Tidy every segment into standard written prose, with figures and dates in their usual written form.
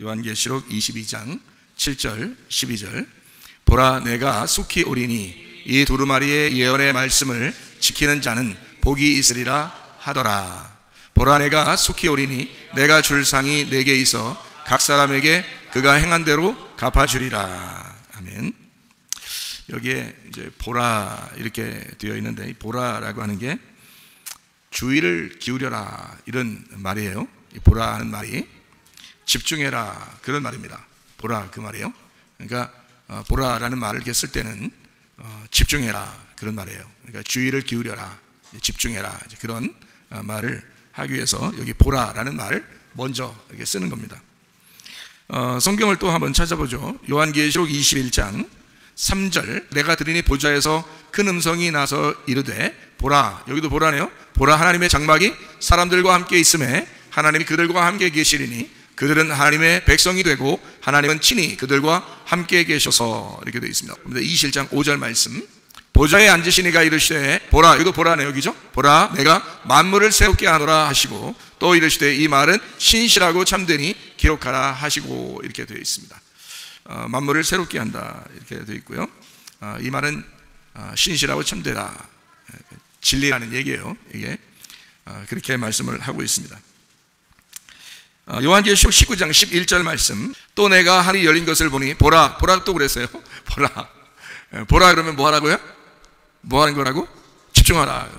요한계시록 22장 7절 12절. 보라, 내가 속히 오리니 이 두루마리의 예언의 말씀을 지키는 자는 복이 있으리라 하더라. 보라, 내가 속히 오리니 내가 줄 상이 내게 있어 각 사람에게 그가 행한 대로 갚아주리라. 아멘. 여기에 이제 보라 이렇게 되어 있는데, 이 보라라고 하는 게 주의를 기울여라 이런 말이에요. 이 보라 하는 말이 집중해라 그런 말입니다. 보라 그 말이에요. 그러니까 보라라는 말을 이렇게 쓸 때는 집중해라 그런 말이에요. 그러니까 주의를 기울여라, 집중해라, 그런 말을 하기 위해서 여기 보라라는 말을 먼저 이렇게 쓰는 겁니다. 성경을 또 한번 찾아보죠. 요한계시록 21장 3절. 내가 들으니 보좌에서 큰 음성이 나서 이르되 보라, 여기도 보라네요. 보라, 하나님의 장막이 사람들과 함께 있음에 하나님이 그들과 함께 계시리니 그들은 하나님의 백성이 되고 하나님은 친히 그들과 함께 계셔서, 이렇게 되어 있습니다. 21장 5절 말씀. 보좌에 앉으신 이가 이르시되 보라, 이거 보라네요, 여기죠. 보라, 내가 만물을 새롭게 하노라 하시고, 또 이르시되 이 말은 신실하고 참되니 기록하라 하시고, 이렇게 되어 있습니다. 만물을 새롭게 한다 이렇게 되어 있고요. 이 말은 신실하고 참되다, 진리라는 얘기예요. 이게 그렇게 말씀을 하고 있습니다. 요한계시록 19장 11절 말씀. 또 내가 하늘이 열린 것을 보니 보라, 보라 또 그랬어요. 보라, 보라 그러면 뭐 하라고요? 뭐 하는 거라고? 집중하라,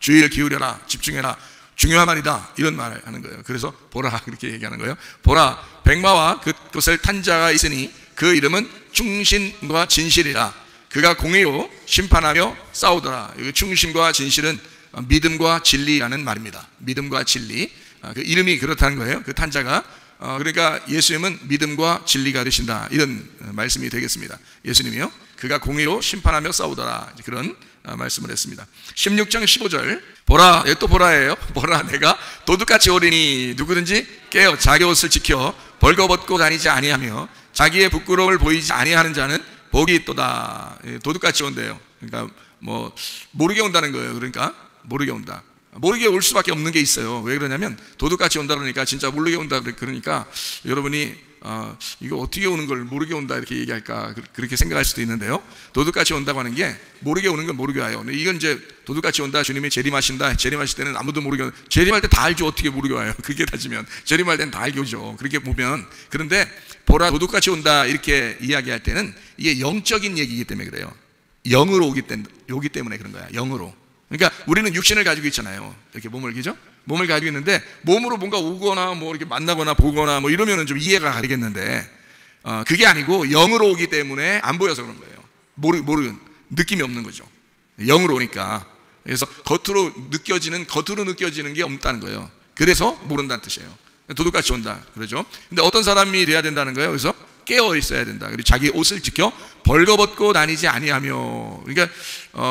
주의를 기울여라, 집중해라, 중요한 말이다, 이런 말을 하는 거예요. 그래서 보라 그렇게 얘기하는 거예요. 보라, 백마와 그것을 탄 자가 있으니 그 이름은 충신과 진실이라. 그가 공의로 심판하며 싸우더라. 여기 충신과 진실은 믿음과 진리라는 말입니다. 믿음과 진리, 그 이름이 그렇다는 거예요. 그 탄 자가, 그러니까 예수님은 믿음과 진리가 되신다, 이런 말씀이 되겠습니다. 예수님이요, 그가 공의로 심판하며 싸우더라, 그런 말씀을 했습니다. 16장 15절. 보라, 또 보라예요. 보라, 내가 도둑같이 오리니 누구든지 깨어 자기 옷을 지켜 벌거벗고 다니지 아니하며 자기의 부끄러움을 보이지 아니하는 자는 복이 있도다. 도둑같이 온대요. 그러니까 뭐 모르게 온다는 거예요. 그러니까 모르게 온다. 모르게 올 수밖에 없는 게 있어요. 왜 그러냐면 도둑같이 온다 그러니까 진짜 모르게 온다 그러니까 여러분이 이거 어떻게 오는 걸 모르게 온다 이렇게 얘기할까 그렇게 생각할 수도 있는데요. 도둑같이 온다고 하는 게 모르게 오는 건 모르게 와요. 근데 이건 이제 도둑같이 온다, 주님이 재림하신다, 재림하실 때는 아무도 모르게 온다. 재림할 때 다 알죠. 어떻게 모르게 와요. 그렇게 따지면 재림할 때는 다 알게 오죠. 그렇게 보면. 그런데 보라, 도둑같이 온다 이렇게 이야기할 때는 이게 영적인 얘기이기 때문에 그래요. 영으로 오기 때문에 그런 거야. 영으로. 그러니까 우리는 육신을 가지고 있잖아요. 이렇게 몸을, 그죠? 몸을 가지고 있는데 몸으로 뭔가 오거나 뭐 이렇게 만나거나 보거나 뭐 이러면은 좀 이해가 가겠는데, 그게 아니고 영으로 오기 때문에 안 보여서 그런 거예요. 모르는 느낌이 없는 거죠. 영으로 오니까. 그래서 겉으로 느껴지는 게 없다는 거예요. 그래서 모른다는 뜻이에요. 도둑같이 온다 그러죠. 근데 어떤 사람이 돼야 된다는 거예요. 그래서 깨어 있어야 된다. 그리고 자기 옷을 지켜 벌거벗고 다니지 아니하며. 그러니까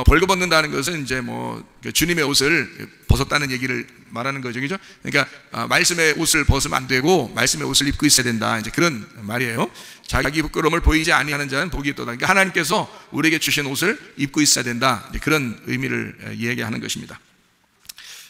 벌거벗는다는 것은 이제 뭐 주님의 옷을 벗었다는 얘기를 말하는 거죠, 그죠? 그러니까 말씀의 옷을 벗으면 안 되고 말씀의 옷을 입고 있어야 된다, 이제 그런 말이에요. 자기 부끄러움을 보이지 아니하는 자는 복이 있도다. 그러니까 하나님께서 우리에게 주신 옷을 입고 있어야 된다, 이제 그런 의미를 얘기하는 것입니다.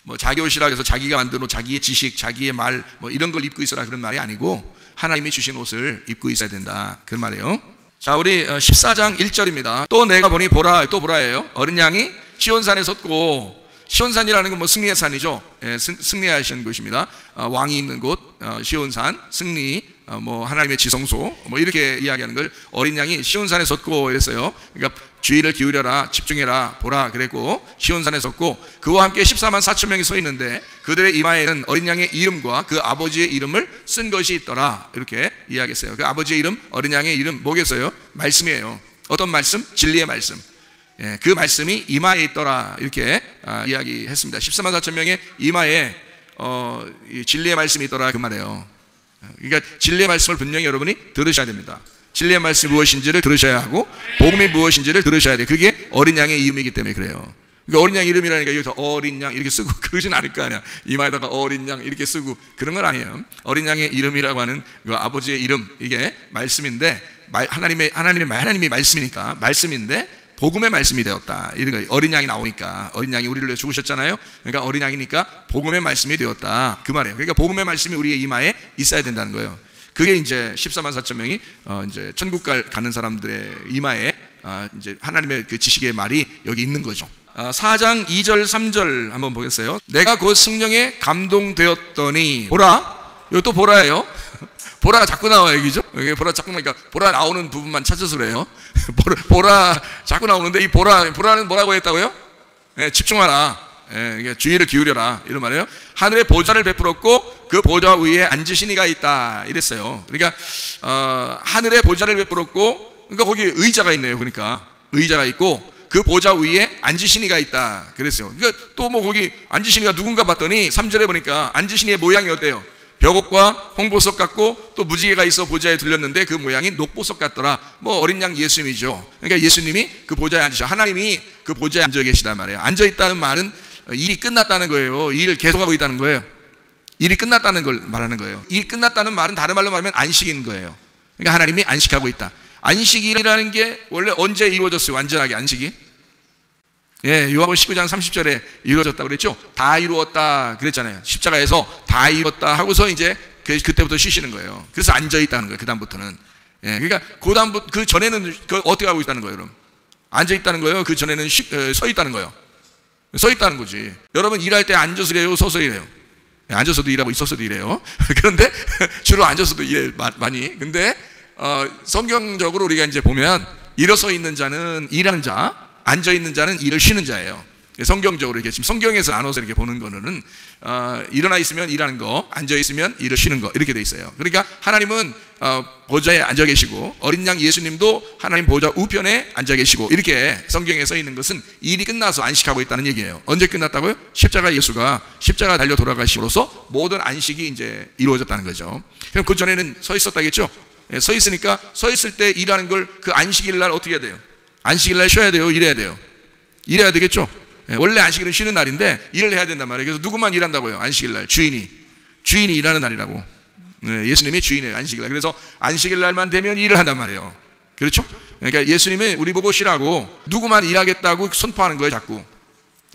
뭐 자기 옷이라 해서 자기가 만든 옷, 자기의 지식, 자기의 말, 뭐 이런 걸 입고 있어라 그런 말이 아니고 하나님이 주신 옷을 입고 있어야 된다, 그런 말이에요. 자, 우리 14장 1절입니다. 또 내가 보니 보라, 또 보라예요. 어린 양이 시온산에 섰고, 시온산이라는 건 뭐 승리의 산이죠. 예, 승리하신 곳입니다. 왕이 있는 곳, 시온산, 승리, 뭐 하나님의 지성소, 뭐 이렇게 이야기하는 걸 어린 양이 시온산에 섰고 이랬어요. 그러니까 주의를 기울여라, 집중해라, 보라 그랬고, 시온산에 섰고 그와 함께 14만 4천 명이 서 있는데 그들의 이마에는 어린 양의 이름과 그 아버지의 이름을 쓴 것이 있더라, 이렇게 이야기했어요. 그 아버지의 이름, 어린 양의 이름 뭐겠어요? 말씀이에요. 어떤 말씀? 진리의 말씀. 예, 그 말씀이 이마에 있더라, 이렇게 이야기했습니다. 14만 4천 명의 이마에 진리의 말씀이 있더라, 그 말이에요. 그러니까 진리의 말씀을 분명히 여러분이 들으셔야 됩니다. 진리의 말씀이 무엇인지를 들으셔야 하고 복음이 무엇인지를 들으셔야 돼요. 그게 어린 양의 이름이기 때문에 그래요. 그러니까 어린 양 이름이라니까 여기서 어린 양 이렇게 쓰고 그러진 않을 거 아니야. 이마에다가 어린 양 이렇게 쓰고 그런 건 아니에요. 어린 양의 이름이라고 하는 그 아버지의 이름, 이게 말씀인데, 하나님의 말씀이니까 말씀인데 복음의 말씀이 되었다, 이런 거예요. 어린 양이 나오니까, 어린 양이 우리를 위해 죽으셨잖아요. 그러니까 어린 양이니까 복음의 말씀이 되었다, 그 말이에요. 그러니까 복음의 말씀이 우리의 이마에 있어야 된다는 거예요. 그게 이제 14만 4천 명이 이제 천국 가는 사람들의 이마에 이제 하나님의 그 지식의 말이 여기 있는 거죠. 4장 2절 3절 한번 보겠어요. 내가 곧 성령에 감동되었더니 보라, 이거 또 보라예요. 보라가 자꾸 나와요, 그죠? 여기 보라 자꾸 나오니까 보라 나오는 부분만 찾아서 그래요. 보라 자꾸 나오는데 이 보라는 뭐라고 했다고요? 네, 집중하라. 네, 주의를 기울여라 이런 말이에요. 하늘의 보좌를 베풀었고 그 보좌 위에 앉으신 이가 있다 이랬어요. 그러니까 하늘의 보좌를 베풀었고, 그러니까 거기 의자가 있네요. 그러니까 의자가 있고 그 보좌 위에 앉으신 이가 있다 그랬어요. 그러니까 또 뭐 거기 앉으신 이가 누군가 봤더니 3절에 보니까 앉으신 이의 모양이 어때요? 벽옥과 홍보석 같고 또 무지개가 있어 보좌에 들렸는데 그 모양이 녹보석 같더라. 뭐 어린 양 예수님이죠. 그러니까 예수님이 그 보좌에 앉으셔. 하나님이 그 보좌에 앉아 계시단 말이에요. 앉아 있다는 말은 일이 끝났다는 거예요. 일을 계속하고 있다는 거예요. 일이 끝났다는 걸 말하는 거예요. 일이 끝났다는 말은 다른 말로 말하면 안식인 거예요. 그러니까 하나님이 안식하고 있다. 안식이라는 게 원래 언제 이루어졌어요? 완전하게 안식이? 예, 요한복음 19장 30절에 이루어졌다고 그랬죠? 다 이루었다 그랬잖아요. 십자가에서 다 이루었다 하고서 이제 그때부터 쉬시는 거예요. 그래서 앉아 있다는 거예요. 그다음부터는. 예, 그러니까 그 전에는 어떻게 하고 있다는 거예요, 그럼? 앉아 있다는 거예요. 그 전에는 서 있다는 거예요. 서 있다는 거지. 여러분 일할 때 앉아서 일해요, 서서 일해요? 예, 앉아서도 일하고 있어서도 일해요. 그런데 주로 앉아서도 일해 많이. 근데 성경적으로 우리가 이제 보면 일어서 있는 자는 일하는 자, 앉아 있는 자는 일을 쉬는 자예요. 성경적으로 이렇게 지금 성경에서 나눠서 이렇게 보는 거는 일어나 있으면 일하는 거, 앉아 있으면 일을 쉬는 거 이렇게 돼 있어요. 그러니까 하나님은 보좌에 앉아 계시고 어린 양 예수님도 하나님 보좌 우편에 앉아 계시고 이렇게 성경에 써 있는 것은 일이 끝나서 안식하고 있다는 얘기예요. 언제 끝났다고요? 십자가 예수가 십자가 달려 돌아가심으로써 모든 안식이 이제 이루어졌다는 거죠. 그럼 그 전에는 서 있었다겠죠? 서 있으니까 서 있을 때 일하는 걸 그 안식일 날 어떻게 해야 돼요? 안식일 날 쉬어야 돼요? 일해야 돼요? 일해야 되겠죠? 원래 안식일은 쉬는 날인데 일을 해야 된단 말이에요. 그래서 누구만 일한다고요? 안식일 날 주인이 일하는 날이라고. 예수님이 주인이에요, 안식일 날. 그래서 안식일 날만 되면 일을 한단 말이에요. 그렇죠? 그러니까 예수님이 우리 보고 쉬라고 누구만 일하겠다고 선포하는 거예요, 자꾸.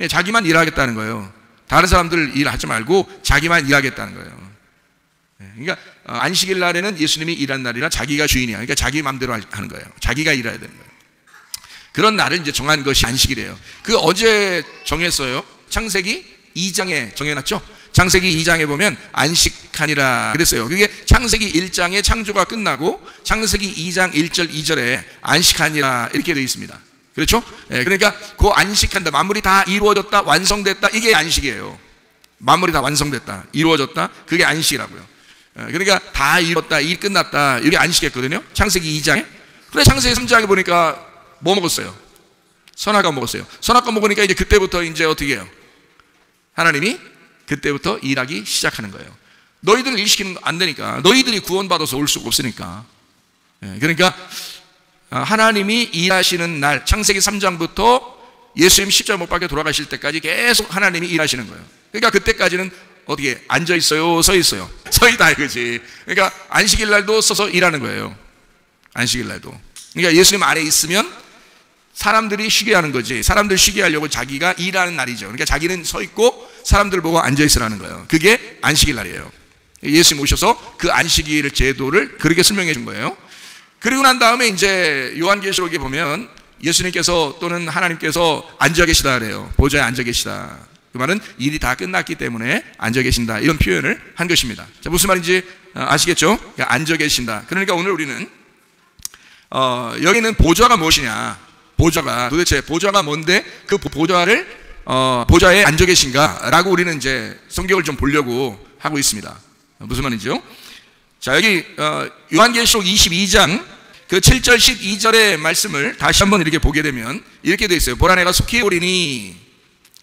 자기만 일하겠다는 거예요. 다른 사람들 일하지 말고 자기만 일하겠다는 거예요. 그러니까 안식일 날에는 예수님이 일한 날이라 자기가 주인이야. 그러니까 자기 마음대로 하는 거예요. 자기가 일해야 되는 거예요. 그런 날을 이제 정한 것이 안식이래요. 그 어제 정했어요. 창세기 2장에 정해놨죠. 창세기 2장에 보면 안식하니라 그랬어요. 그게 창세기 1장의 창조가 끝나고 창세기 2장 1절 2절에 안식하니라 이렇게 되어 있습니다. 그렇죠? 그러니까 그 안식한다, 만물이 다 이루어졌다, 완성됐다, 이게 안식이에요. 만물이 다 완성됐다, 이루어졌다, 그게 안식이라고요. 그러니까 다 이뤘다, 일 끝났다, 이게 안식했거든요. 창세기 2장에. 그래 창세기 3장에 보니까 뭐 먹었어요? 선악과 먹었어요. 선악과 먹으니까 이제 그때부터 이제 어떻게 해요? 하나님이 그때부터 일하기 시작하는 거예요. 너희들 일 시키는 거 안 되니까, 너희들이 구원받아서 올 수가 없으니까. 그러니까 하나님이 일하시는 날, 창세기 3장부터 예수님 십자가 못 박혀 돌아가실 때까지 계속 하나님이 일하시는 거예요. 그러니까 그때까지는 어떻게 앉아 있어요, 서 있어요? 서 있다 이거지. 그러니까 안식일 날도 서서 일하는 거예요. 안식일 날도. 그러니까 예수님 안에 있으면 사람들이 쉬게 하는 거지. 사람들 쉬게 하려고 자기가 일하는 날이죠. 그러니까 자기는 서 있고 사람들 보고 앉아 있으라는 거예요. 그게 안식일 날이에요. 예수님 오셔서 그 안식일 제도를 그렇게 설명해 준 거예요. 그리고 난 다음에 이제 요한계시록에 보면 예수님께서 또는 하나님께서 앉아 계시다 그래요. 보좌에 앉아 계시다. 그 말은 일이 다 끝났기 때문에 앉아 계신다, 이런 표현을 한 것입니다. 자, 무슨 말인지 아시겠죠? 그러니까 앉아 계신다. 그러니까 오늘 우리는 여기는 보좌가 무엇이냐, 보좌가 도대체 보좌가 뭔데 그 보좌를 보좌에 앉아 계신가라고 우리는 이제 성경을 좀 보려고 하고 있습니다. 무슨 말이죠? 자, 여기 요한계시록 22장 그 7절 12절의 말씀을 다시 한번 이렇게 보게 되면 이렇게 되어 있어요. 보라 내가 속히 오리니.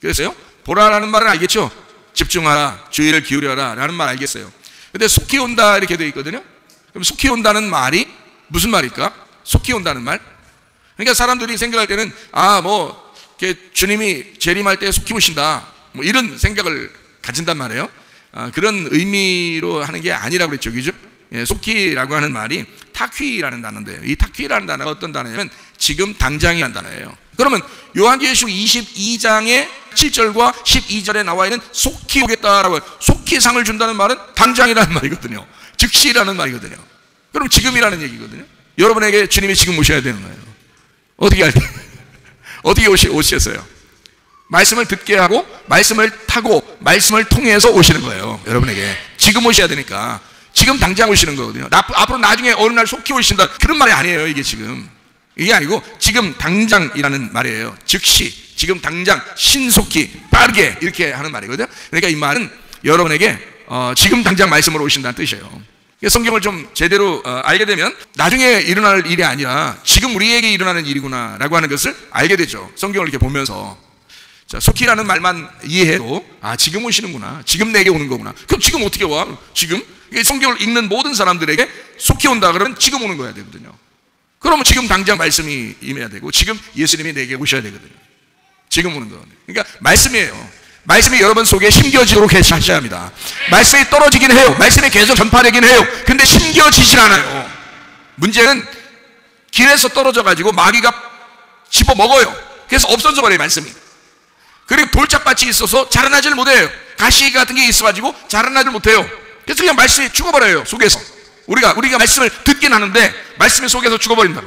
그랬어요? 보라라는 말은 알겠죠? 집중하라, 주의를 기울여라 라는 말 알겠어요. 근데 속히 온다 이렇게 되어 있거든요. 그럼 속히 온다는 말이 무슨 말일까? 속히 온다는 말? 그러니까 사람들이 생각할 때는 뭐 주님이 재림할 때 속히 오신다, 뭐 이런 생각을 가진단 말이에요. 그런 의미로 하는 게 아니라고 그랬죠, 그죠? 속히라고 하는 말이 타퀴라는 단어인데요. 이 타퀴라는 단어가 어떤 단어냐면 지금 당장이라는 단어예요. 그러면 요한계시록 22장의 7절과 12절에 나와 있는 속히 오겠다라고, 속히 상을 준다는 말은 당장이라는 말이거든요. 즉시라는 말이거든요. 그럼 지금이라는 얘기거든요. 여러분에게 주님이 지금 오셔야 되는 거예요. 어떻게 할 때? 어떻게 오셨어요? 말씀을 듣게 하고 말씀을 타고 말씀을 통해서 오시는 거예요. 여러분에게 지금 오셔야 되니까 지금 당장 오시는 거거든요. 앞으로 나중에 어느 날 속히 오신다 그런 말이 아니에요. 이게 아니고 지금 당장이라는 말이에요. 즉시, 지금 당장, 신속히, 빠르게 이렇게 하는 말이거든요. 그러니까 이 말은 여러분에게 지금 당장 말씀으로 오신다는 뜻이에요. 성경을 좀 제대로 알게 되면 나중에 일어날 일이 아니라 지금 우리에게 일어나는 일이구나 라고 하는 것을 알게 되죠. 성경을 이렇게 보면서. 자, 속히라는 말만 이해해도 지금 오시는구나, 지금 내게 오는 거구나. 그럼 지금 어떻게 와? 지금? 성경을 읽는 모든 사람들에게 속히 온다 그러면 지금 오는 거야 되거든요. 그러면 지금 당장 말씀이 임해야 되고 지금 예수님이 내게 오셔야 되거든요. 지금 오는 거거든요. 그러니까 말씀이에요. 말씀이 여러분 속에 심겨지도록 하셔야 합니다. 말씀이 떨어지긴 해요. 말씀이 계속 전파되긴 해요. 근데 심겨지질 않아요. 문제는 길에서 떨어져 가지고 마귀가 집어먹어요. 그래서 없어져 버려요, 말씀이. 그리고 돌짝밭이 있어서 자라나지를 못해요. 가시 같은 게 있어가지고 자라나지를 못해요. 그래서 그냥 말씀이 죽어버려요, 속에서. 우리가 말씀을 듣긴 하는데 말씀이 속에서 죽어버린다고.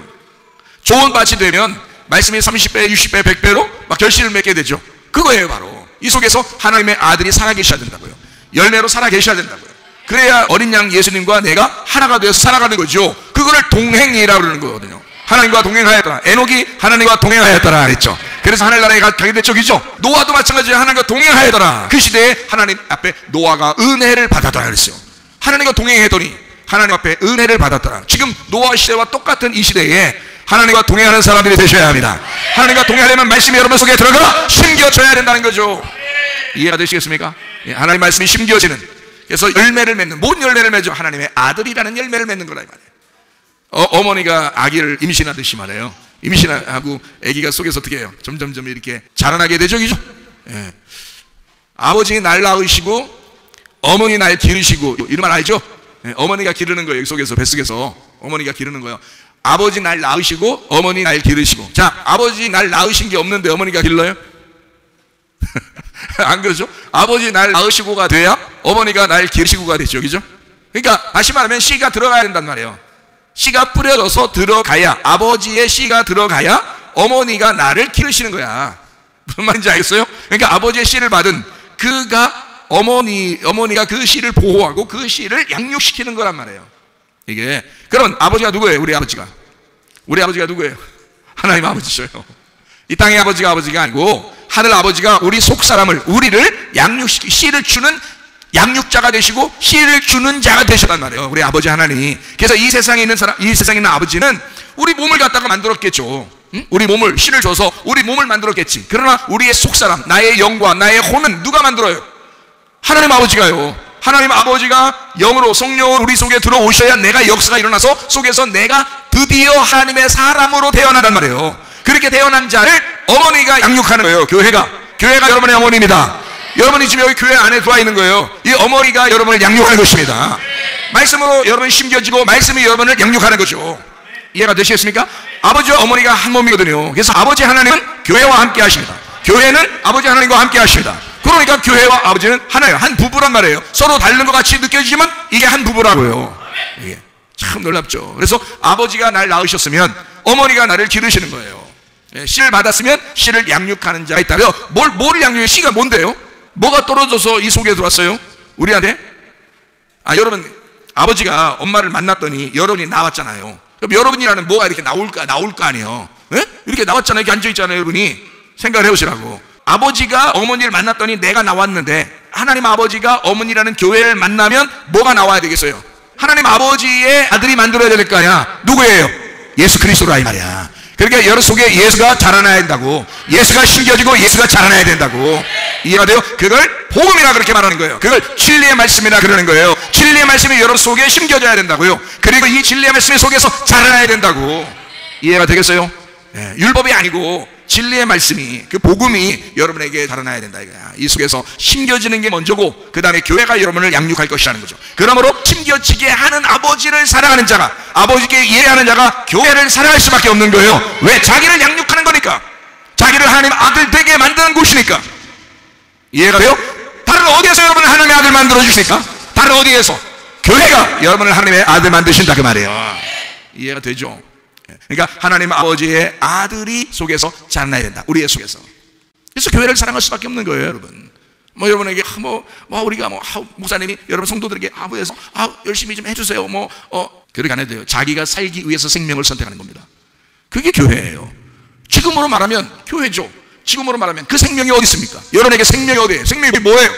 좋은 밭이 되면 말씀이 30배, 60배, 100배로 막 결실을 맺게 되죠. 그거예요, 바로. 이 속에서 하나님의 아들이 살아계셔야 된다고요. 열매로 살아계셔야 된다고요. 그래야 어린 양 예수님과 내가 하나가 되어서 살아가는 거죠. 그거를 동행이라고 그러는 거거든요. 하나님과 동행하였더라. 에녹이 하나님과 동행하였더라 그랬죠. 그래서 하늘나라에 가게 된 적이죠. 노아도 마찬가지로 하나님과 동행하였더라. 그 시대에 하나님 앞에 노아가 은혜를 받았더라 그랬어요. 하나님과 동행했더니 하나님 앞에 은혜를 받았더라. 지금 노아 시대와 똑같은 이 시대에 하나님과 동행하는 사람들이 되셔야 합니다. 하나님과 동행하려면 말씀이 여러분 속에 들어가 심겨져야 된다는 거죠. 이해가 되시겠습니까? 하나님 말씀이 심겨지는, 그래서 열매를 맺는, 뭔 열매를 맺죠? 하나님의 아들이라는 열매를 맺는 거라 이 말이에요. 어머니가 아기를 임신하듯이 말해요. 임신하고 아기가 속에서 어떻게 해요? 점점점 이렇게 자라나게 되죠, 그죠? 예. 아버지 날 낳으시고 어머니 날 기르시고, 이런 말 알죠? 예. 어머니가 기르는 거예요. 속에서, 뱃속에서 어머니가 기르는 거예요. 아버지 날 낳으시고 어머니 날 기르시고. 자, 아버지 날 낳으신 게 없는데 어머니가 길러요? 안 그러죠? 아버지 날 낳으시고가 돼야 어머니가 날 기르시고가 되죠, 그죠? 그러니까 다시 말하면 씨가 들어가야 된단 말이에요. 씨가 뿌려져서 들어가야, 아버지의 씨가 들어가야 어머니가 나를 기르시는 거야. 무슨 말인지 알겠어요? 그러니까 아버지의 씨를 받은 그가 어머니가 그 씨를 보호하고 그 씨를 양육시키는 거란 말이에요. 이게. 그럼 아버지가 누구예요? 우리 아버지가 누구예요? 하나님 아버지셔요. 이 땅의 아버지가 아니고 하늘 아버지가 우리 속 사람을, 우리를 씨를 주는 양육자가 되시고 씨를 주는 자가 되셨단 말이에요. 우리 아버지 하나님이. 그래서 이 세상에 있는 아버지는 우리 몸을 갖다가 만들었겠죠. 응? 우리 몸을, 씨를 줘서 우리 몸을 만들었겠지. 그러나 우리의 속사람, 나의 영과 나의 혼은 누가 만들어요? 하나님 아버지가요. 하나님 아버지가 영으로, 성령으로 우리 속에 들어오셔야 내가 역사가 일어나서 속에서 내가 드디어 하나님의 사람으로 태어나단 말이에요. 그렇게 태어난 자를 어머니가 양육하는 거예요. 교회가 여러분의 어머니입니다. 여러분이 지금 여기 교회 안에 들어와 있는 거예요. 이 어머니가 여러분을 양육하는 것입니다. 말씀으로 여러분이 심겨지고 말씀이 여러분을 양육하는 거죠. 이해가 되시겠습니까? 아버지와 어머니가 한 몸이거든요. 그래서 아버지 하나님은 교회와 함께 하십니다. 교회는 아버지 하나님과 함께 하십니다. 그러니까 교회와 아버지는 하나예요. 한 부부란 말이에요. 서로 다른 것 같이 느껴지지만 이게 한 부부라고요. 이게 참 놀랍죠. 그래서 아버지가 날 낳으셨으면 어머니가 나를 기르시는 거예요. 씨를 받았으면 씨를 양육하는 자가 있다며. 뭘 양육해요? 씨가 뭔데요? 뭐가 떨어져서 이 속에 들어왔어요? 우리한테? 여러분, 아버지가 엄마를 만났더니 여러분이 나왔잖아요. 그럼 여러분이라는 뭐가 이렇게 나올 거 아니에요? 예? 이렇게 나왔잖아요. 이렇게 앉아있잖아요. 여러분이. 생각을 해보시라고. 아버지가 어머니를 만났더니 내가 나왔는데, 하나님 아버지가 어머니라는 교회를 만나면 뭐가 나와야 되겠어요? 하나님 아버지의 아들이 만들어야 될 거 아니야. 누구예요? 예수 그리스도라 이 말이야. 그러니까 여러 속에 예수가 자라나야 된다고. 예수가 심겨지고 예수가 자라나야 된다고. 이해가 돼요? 그걸 복음이라 그렇게 말하는 거예요. 그걸 진리의 말씀이라 그러는 거예요. 진리의 말씀이 여러분 속에 심겨져야 된다고요. 그리고 이 진리의 말씀이 속에서 자라나야 된다고. 이해가 되겠어요? 예, 율법이 아니고 진리의 말씀이, 그 복음이 여러분에게 자라나야 된다 이거야. 이 속에서 심겨지는 게 먼저고 그 다음에 교회가 여러분을 양육할 것이라는 거죠. 그러므로 심겨지게 하는 아버지를 사랑하는 자가, 아버지께 이해하는 자가 교회를 사랑할 수밖에 없는 거예요. 왜? 자기를 양육하는 거니까. 자기를 하나님 아들 되게 만드는 곳이니까. 이해가 돼요? 다른 어디에서 여러분을 하나님의 아들 만들어 주십니까? 다른 어디에서? 교회가 여러분을 하나님의 아들 만드신다 그 말이에요. 이해가 되죠? 그러니까 하나님 아버지의 아들이 속에서 자라나야 된다, 우리의 속에서. 그래서 교회를 사랑할 수밖에 없는 거예요, 여러분. 여러분에게 우리가 목사님이 여러분 성도들에게 아부에서 열심히 좀 해주세요. 그렇게 안 해도 돼요. 자기가 살기 위해서 생명을 선택하는 겁니다. 그게 교회예요. 지금으로 말하면 교회죠. 지금으로 말하면 그 생명이 어디 있습니까? 여러분에게 생명이 어디예요? 생명이 뭐예요?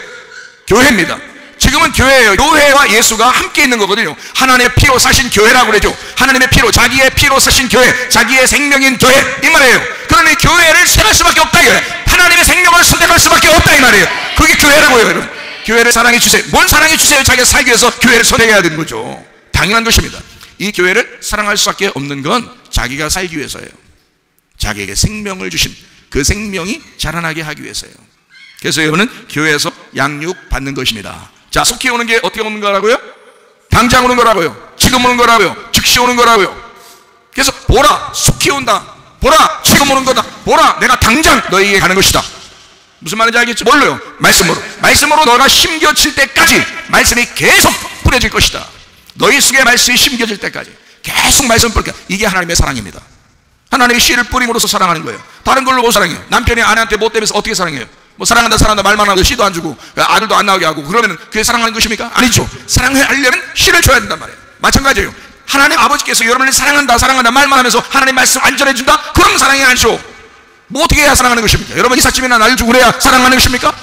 교회입니다. 지금은 교회예요. 교회와 예수가 함께 있는 거거든요. 하나님의 피로 사신 교회라고 그러죠. 하나님의 피로, 자기의 피로 사신 교회, 자기의 생명인 교회, 이 말이에요. 그러니 교회를 생각할 수밖에 없다 이거예요. 하나님의 생명을 선택할 수밖에 없다 이 말이에요. 그게 교회라고요, 여러분. 교회를 사랑해 주세요. 뭘 사랑해 주세요? 자기가 살기 위해서 교회를 선택해야 되는 거죠. 당연한 것입니다. 이 교회를 사랑할 수밖에 없는 건 자기가 살기 위해서예요. 자기에게 생명을 주신 그 생명이 자라나게 하기 위해서예요. 그래서 여러분은 교회에서 양육 받는 것입니다. 자, 속히 오는 게 어떻게 오는 거라고요? 당장 오는 거라고요. 지금 오는 거라고요. 즉시 오는 거라고요. 그래서 보라, 속히 온다. 보라, 지금 오는 거다. 보라, 내가 당장 너희에게 가는 것이다. 무슨 말인지 알겠죠? 뭘로요? 말씀으로. 말씀으로 너가 심겨질 때까지 말씀이 계속 뿌려질 것이다. 너희 속에 말씀이 심겨질 때까지 계속 말씀을 뿌릴까. 이게 하나님의 사랑입니다. 하나님이 씨를 뿌림으로써 사랑하는 거예요. 다른 걸로 못 사랑해요. 남편이 아내한테 못 대면서 어떻게 사랑해요? 사랑한다 말만 하고 씨도 안 주고 아들도 안 나오게 하고 그러면 그게 사랑하는 것입니까? 아니죠. 사랑하려면 씨를 줘야 된단 말이에요. 마찬가지예요. 하나님 아버지께서 여러분을 사랑한다 말만 하면서 하나님 말씀 안 전해준다? 그럼 사랑이 아니죠. 어떻게 해야 사랑하는 것입니까? 여러분 이삿짐이나 날 주고 그래야 사랑하는 것입니까?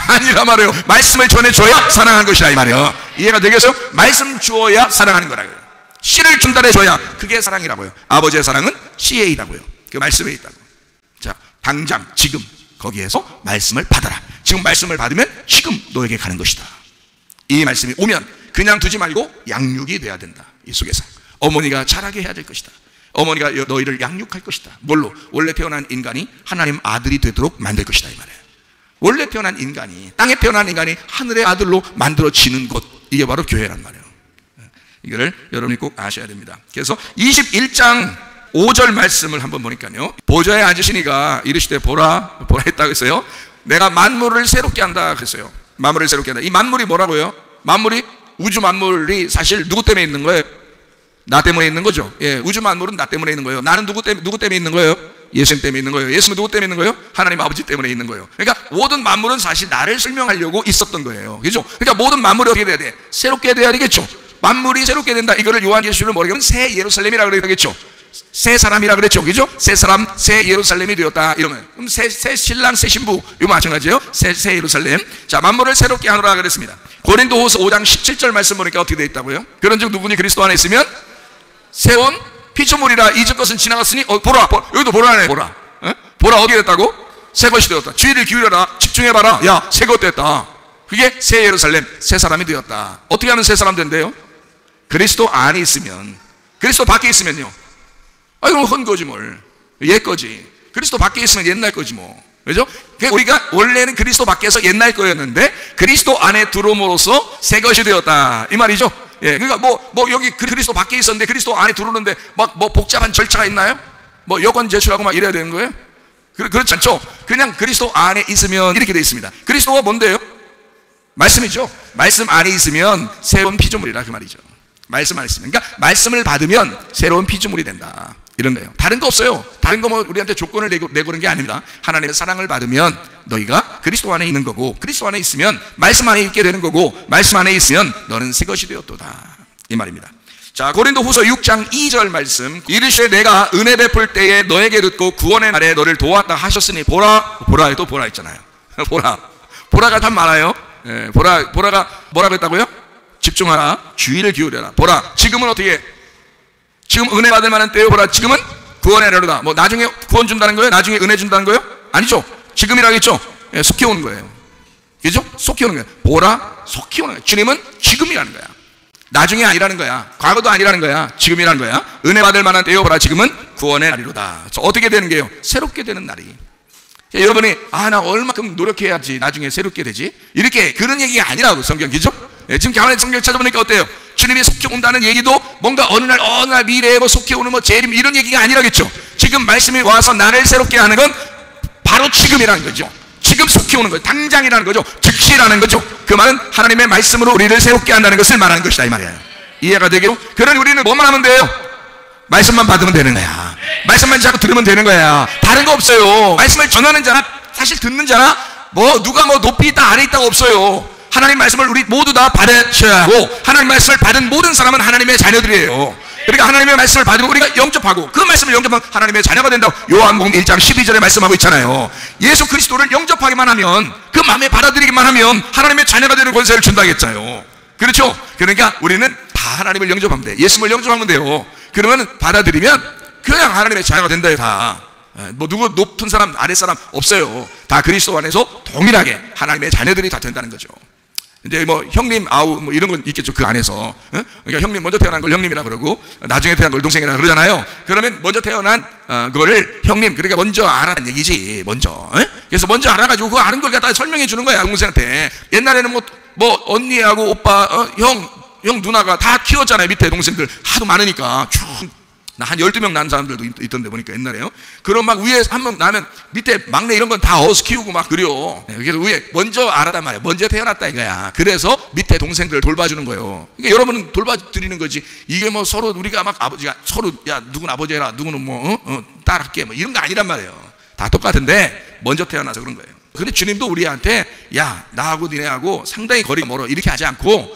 아니라 말이에요. 말씀을 전해줘야 사랑하는 것이라 이 말이에요. 이해가 되겠어요? 말씀 주어야 사랑하는 거라고요. 씨를 전달해줘야 그게 사랑이라고요. 아버지의 사랑은 씨에 있다고요. 그 말씀에 있다고. 자, 당장 지금 거기에서 말씀을 받아라. 지금 말씀을 받으면 지금 너에게 가는 것이다. 이 말씀이 오면 그냥 두지 말고 양육이 돼야 된다. 이 속에서 어머니가 자라게 해야 될 것이다. 어머니가 너희를 양육할 것이다. 뭘로? 원래 태어난 인간이 하나님 아들이 되도록 만들 것이다 이 말이에요. 원래 태어난 인간이, 땅에 태어난 인간이 하늘의 아들로 만들어지는 곳, 이게 바로 교회란 말이에요. 이거를 여러분이 꼭 아셔야 됩니다. 그래서 21장 5절 말씀을 한번 보니까요, 보좌에 앉으시니가 이르시되 보라 했다고 했어요. 내가 만물을 새롭게 한다 그랬어요. 만물을 새롭게 한다. 이 만물이 뭐라고요? 만물이, 우주 만물이 사실 누구 때문에 있는 거예요? 나 때문에 있는 거죠. 예, 우주 만물은 나 때문에 있는 거예요. 나는 누구 때문에 있는 거예요? 예수님 때문에 있는 거예요. 예수님은 누구 때문에 있는 거예요? 하나님 아버지 때문에 있는 거예요. 그러니까 모든 만물은 사실 나를 설명하려고 있었던 거예요. 그죠? 그러니까 모든 만물이 어떻게 돼야 돼? 새롭게 돼야 되겠죠. 만물이 새롭게 된다. 이거를 요한계시록을 뭐라고 하면 새 예루살렘이라고 그러겠죠. 새 사람이라 그랬죠. 그죠? 새 사람, 새 예루살렘이 되었다. 이러면. 그럼 새 신랑, 새 신부. 이거 마찬가지예요. 새 예루살렘. 자, 만물을 새롭게 하노라 그랬습니다. 고린도후서 5장 17절 말씀 보니까 어떻게 되어 있다고요? 그런즉 누구니 그리스도 안에 있으면 새온 피조물이라. 이전 것은 지나갔으니 보라. 여기도 보라네. 보라. 보라 어디에 됐다고? 새 것이 되었다. 주의를 기울여라. 집중해봐라. 야, 새 것 됐다. 그게 새 예루살렘, 새 사람이 되었다. 어떻게 하면 새 사람 된대요? 그리스도 안에 있으면. 그리스도 밖에 있으면요, 이건 헌 거지 뭘. 옛 거지. 그리스도 밖에 있으면 옛날 거지 뭐. 그죠? 우리가 원래는 그리스도 밖에서 옛날 거였는데 그리스도 안에 들어옴으로써 새 것이 되었다. 이 말이죠. 예, 그러니까 여기 그리스도 밖에 있었는데 그리스도 안에 들어오는데 복잡한 절차가 있나요? 여권 제출하고 막 이래야 되는 거예요? 그렇지 않죠? 그냥 그리스도 안에 있으면 이렇게 되어 있습니다. 그리스도가 뭔데요? 말씀이죠. 말씀 안에 있으면 새로운 피조물이라 그 말이죠. 말씀 안에 있으면. 그러니까 말씀을 받으면 새로운 피조물이 된다. 이런 거예요. 다른 거 없어요. 다른 거 우리한테 조건을 내고 그런 게 아닙니다. 하나님의 사랑을 받으면 너희가 그리스도 안에 있는 거고, 그리스도 안에 있으면 말씀 안에 있게 되는 거고, 말씀 안에 있으면 너는 새 것이 되었도다. 이 말입니다. 자, 고린도후서 6장 2절 말씀. 이르시되 내가 은혜 베풀 때에 너에게 듣고 구원의 날에 너를 도왔다 하셨으니 보라에 또 보라 있잖아요. 보라가 참 많아요. 예, 보라가 뭐라고 했다고요? 집중하라. 주의를 기울여라. 보라. 지금은 어떻게 해? 지금 은혜 받을 만한 때요. 보라. 지금은 구원의 날이다. 나중에 구원 준다는 거예요? 나중에 은혜 준다는 거예요? 아니죠. 지금이라겠죠. 예, 속히 오는 거예요. 그죠? 속히 오는 거예요. 보라, 속히 오는 거예요. 주님은 지금이라는 거야. 나중에 아니라는 거야. 과거도 아니라는 거야. 지금이라는 거야. 은혜 받을 만한 때요. 보라. 지금은 구원의 날이로다. 어떻게 되는 게요? 새롭게 되는 날이. 자, 여러분이 나 얼마큼 노력해야지 나중에 새롭게 되지? 이렇게 그런 얘기가 아니라고 성경. 그죠? 예, 지금 가만히 성경 찾아보니까 어때요? 주님이 속히 온다는 얘기도 뭔가 어느 날 미래에 속히 오는 재림 이런 얘기가 아니라겠죠. 지금 말씀이 와서 나를 새롭게 하는 건 바로 지금이라는 거죠. 지금 속히 오는 거예요. 당장이라는 거죠. 즉시라는 거죠. 그 말은 하나님의 말씀으로 우리를 새롭게 한다는 것을 말하는 것이다 이 말이에요. 이해가 되게요? 그러니 우리는 뭐만 하면 돼요? 말씀만 받으면 되는 거야. 말씀만 자꾸 들으면 되는 거야. 다른 거 없어요. 말씀을 전하는 자나 사실 듣는 자나 뭐 누가 뭐 높이 있다 아래 있다가 없어요. 하나님 말씀을 우리 모두 다 받으셔야 하고, 하나님 말씀을 받은 모든 사람은 하나님의 자녀들이에요. 그러니까 하나님의 말씀을 받으면 우리가 영접하고, 그 말씀을 영접하면 하나님의 자녀가 된다고 요한복음 1장 12절에 말씀하고 있잖아요. 예수 그리스도를 영접하기만 하면, 그 마음에 받아들이기만 하면 하나님의 자녀가 되는 권세를 준다고 했잖아요. 그렇죠? 그러니까 우리는 다 하나님을 영접하면 돼. 예수님을 영접하면 돼요. 그러면 받아들이면 그냥 하나님의 자녀가 된다요. 다 뭐 누구 높은 사람 아래 사람 없어요. 다 그리스도 안에서 동일하게 하나님의 자녀들이 다 된다는 거죠. 이제 뭐 형님 아우 뭐 이런 건 있겠죠. 그 안에서. 그러니까 형님 먼저 태어난 걸 형님이라 그러고 나중에 태어난 걸 동생이라 그러잖아요. 그러면 먼저 태어난 거를 형님, 그러니까 먼저 알아라는 얘기지. 먼저. 그래서 먼저 알아가지고 그 아는 걸 갖다 설명해 주는 거야 동생한테. 옛날에는 뭐 언니하고 오빠 형 누나가 다 키웠잖아요. 밑에 동생들 하도 많으니까 쭉 한 12명 낳은 사람들도 있던데 보니까 옛날에요. 그럼 막 위에 한 명 나면 밑에 막내 이런 건 다 어서 키우고 막 그래요. 그래서 위에 먼저 알았단 말이에요. 먼저 태어났다 이거야. 그래서 밑에 동생들을 돌봐주는 거예요. 그러니까 여러분은 돌봐드리는 거지. 이게 뭐 서로 우리가 막 아버지가 서로 야 누구는 아버지 해라, 누구는 뭐 딸할게 뭐 이런 거 아니란 말이에요. 다 똑같은데 먼저 태어나서 그런 거예요. 근데 주님도 우리한테 야 나하고 니네하고 상당히 거리가 멀어 이렇게 하지 않고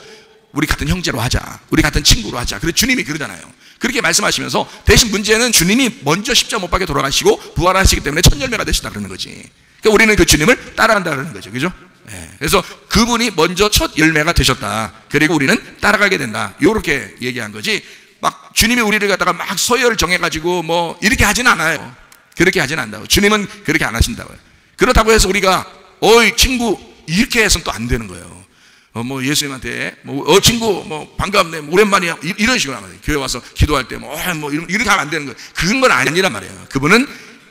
우리 같은 형제로 하자, 우리 같은 친구로 하자. 그래 주님이 그러잖아요. 그렇게 말씀하시면서 대신 문제는 주님이 먼저 십자가 못 박혀 돌아가시고 부활하시기 때문에 첫 열매가 되시다 그러는 거지. 그러니까 우리는 그 주님을 따라간다 그러는 거죠. 그죠? 네. 그래서 그분이 먼저 첫 열매가 되셨다. 그리고 우리는 따라가게 된다. 이렇게 얘기한 거지. 막 주님이 우리를 갖다가 막 서열 정해가지고 뭐 이렇게 하진 않아요. 그렇게 하진 않는다고. 주님은 그렇게 안 하신다고요. 그렇다고 해서 우리가 어이 친구 이렇게 해서는 또 안 되는 거예요. 뭐 예수님한테 친구 반갑네 오랜만이야 이런 식으로 하면 교회 와서 기도할 때 이렇게 하면 안 되는 거예요. 그건 건 아니란 말이에요. 그분은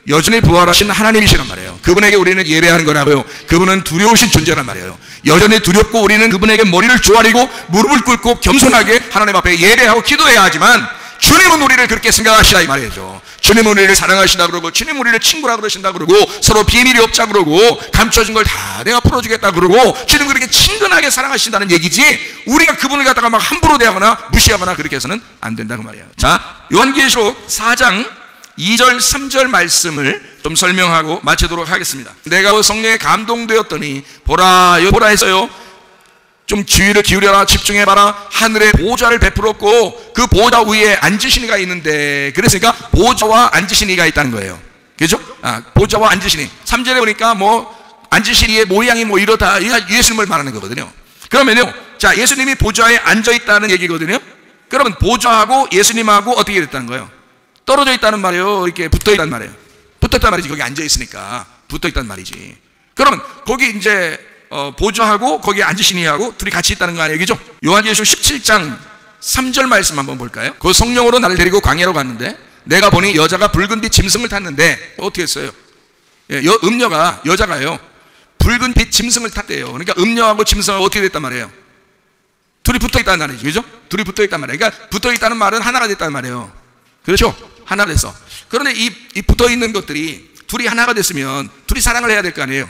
여전히 부활하신 하나님이시란 말이에요. 그분에게 우리는 예배하는 거라고요. 그분은 두려우신 존재란 말이에요. 여전히 두렵고 우리는 그분에게 머리를 조아리고 무릎을 꿇고 겸손하게 하나님 앞에 예배하고 기도해야 하지만 주님은 우리를 그렇게 생각하시다 이 말이죠. 주님은 우리를 사랑하신다 그러고 주님 우리를 친구라 그러신다 그러고 서로 비밀이 없자 그러고 감춰진 걸 다 내가 풀어주겠다 그러고 주님 그렇게 친근하게 사랑하신다는 얘기지, 우리가 그분을 갖다가 막 함부로 대하거나 무시하거나 그렇게 해서는 안 된다 그 말이에요. 자, 요한계시록 4장 2절 3절 말씀을 좀 설명하고 마치도록 하겠습니다. 내가 성령에 감동되었더니 보라 했어요. 좀 주의를 기울여라, 집중해봐라. 하늘에 보좌를 베풀었고 그 보좌 위에 앉으신 이가 있는데, 그랬으니까 보좌와 앉으신 이가 있다는 거예요. 그죠? 보좌와 앉으신 이. 3절에 보니까 앉으신 이의 모양이 이렇다. 예수님을 말하는 거거든요. 그러면요, 자, 예수님이 보좌에 앉아있다는 얘기거든요. 그러면 보좌하고 예수님하고 어떻게 됐다는 거예요? 떨어져 있다는 말이에요? 이렇게 붙어 있다는 말이에요? 붙어 있단 말이지. 거기 앉아있으니까 붙어 있단 말이지. 그러면 거기 이제 보좌하고 거기에 앉으신 이하고 둘이 같이 있다는 거 아니에요? 그죠? 요한계시록 17장 3절 말씀 한번 볼까요? 그 성령으로 나를 데리고 광야로 갔는데 내가 보니 여자가 붉은 빛 짐승을 탔는데 어떻게 했어요? 음녀가 여자가요 붉은 빛 짐승을 탔대요. 그러니까 음녀하고 짐승하고 어떻게 됐단 말이에요? 둘이 붙어 있다는 말이죠. 그죠? 둘이 붙어 있단 말이에요. 그러니까 붙어 있다는 말은 하나가 됐다는 말이에요. 그렇죠? 하나가 됐어. 그런데 이 붙어 있는 것들이 둘이 하나가 됐으면 둘이 사랑을 해야 될 거 아니에요?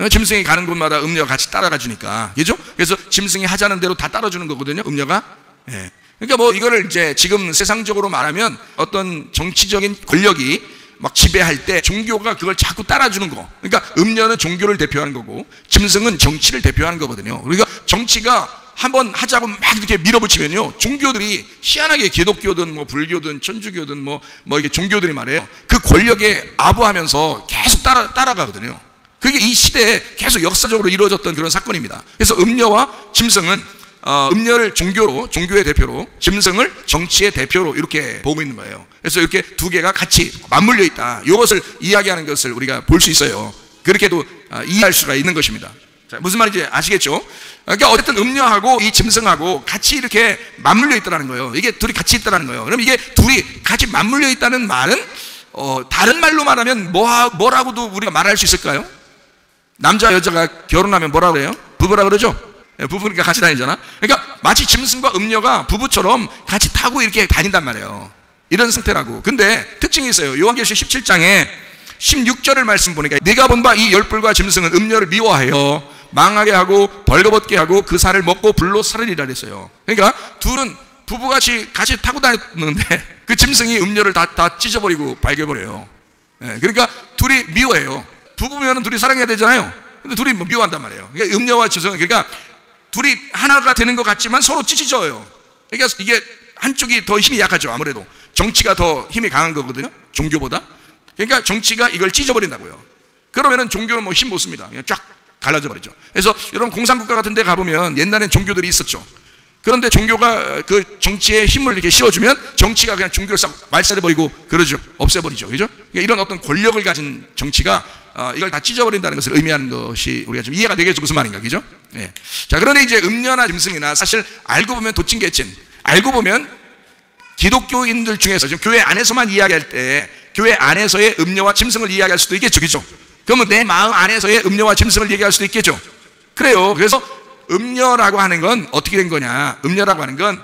짐승이 가는 곳마다 음녀가 같이 따라가 주니까. 그죠? 그래서 짐승이 하자는 대로 다 따라주는 거거든요, 음녀가. 예. 그러니까 이거를 이제 지금 세상적으로 말하면 어떤 정치적인 권력이 막 지배할 때 종교가 그걸 자꾸 따라주는 거. 그러니까 음녀는 종교를 대표하는 거고 짐승은 정치를 대표하는 거거든요. 그러니까 정치가 한번 하자고 막 이렇게 밀어붙이면요, 종교들이 희한하게 기독교든 불교든 천주교든 이게 종교들이 말해요. 그 권력에 아부하면서 계속 따라가거든요. 그게 이 시대에 계속 역사적으로 이루어졌던 그런 사건입니다. 그래서 음녀와 짐승은 음녀를 종교의 대표로, 짐승을 정치의 대표로 이렇게 보고 있는 거예요. 그래서 이렇게 두 개가 같이 맞물려 있다. 이것을 이야기하는 것을 우리가 볼 수 있어요. 그렇게도 이해할 수가 있는 것입니다. 자, 무슨 말인지 아시겠죠? 그러니까 어쨌든 음녀하고 이 짐승하고 같이 이렇게 맞물려 있다는 거예요. 이게 둘이 같이 있다는 거예요. 그럼 이게 둘이 같이 맞물려 있다는 말은 다른 말로 말하면 뭐라고도 우리가 말할 수 있을까요? 남자 여자가 결혼하면 뭐라고 해요? 부부라 그러죠? 부부니까 같이 다니잖아. 그러니까 마치 짐승과 음녀가 부부처럼 같이 타고 이렇게 다닌단 말이에요. 이런 상태라고. 근데 특징이 있어요. 요한계시록 17장에 16절을 말씀 보니까 네가 본 바 이 열불과 짐승은 음녀를 미워하여 망하게 하고 벌거벗게 하고 그 살을 먹고 불로 살으리라 그랬어요. 그러니까 둘은 부부같이 같이 타고 다녔는데 그 짐승이 음녀를 다 찢어버리고 발겨버려요. 그러니까 둘이 미워해요. 부부면은 둘이 사랑해야 되잖아요. 근데 둘이 뭐 미워한단 말이에요. 그러니까 음녀와 짐승은 그러니까 둘이 하나가 되는 것 같지만 서로 찢어져요. 그러니까 이게 한쪽이 더 힘이 약하죠. 아무래도 정치가 더 힘이 강한 거거든요, 종교보다. 그러니까 정치가 이걸 찢어버린다고요. 그러면은 종교는 뭐 힘 못 씁니다. 그냥 쫙 갈라져 버리죠. 그래서 여러분 공산국가 같은 데 가보면 옛날엔 종교들이 있었죠. 그런데 종교가 그 정치에 힘을 이렇게 씌워주면 정치가 그냥 종교를 싹 말살해버리고 그러죠. 없애버리죠. 그죠? 그러니까 이런 어떤 권력을 가진 정치가 이걸 다 찢어버린다는 것을 의미하는 것이 우리가 좀 이해가 되겠죠. 무슨 말인가. 그죠? 예. 자, 그런데 이제 음녀나 짐승이나 사실 알고 보면 도찐개찐, 알고 보면 기독교인들 중에서 지금 교회 안에서만 이야기할 때 교회 안에서의 음녀와 짐승을 이야기할 수도 있겠죠. 그죠? 그러면 내 마음 안에서의 음녀와 짐승을 얘기할 수도 있겠죠. 그래요. 그래서 음녀라고 하는 건 어떻게 된 거냐. 음녀라고 하는 건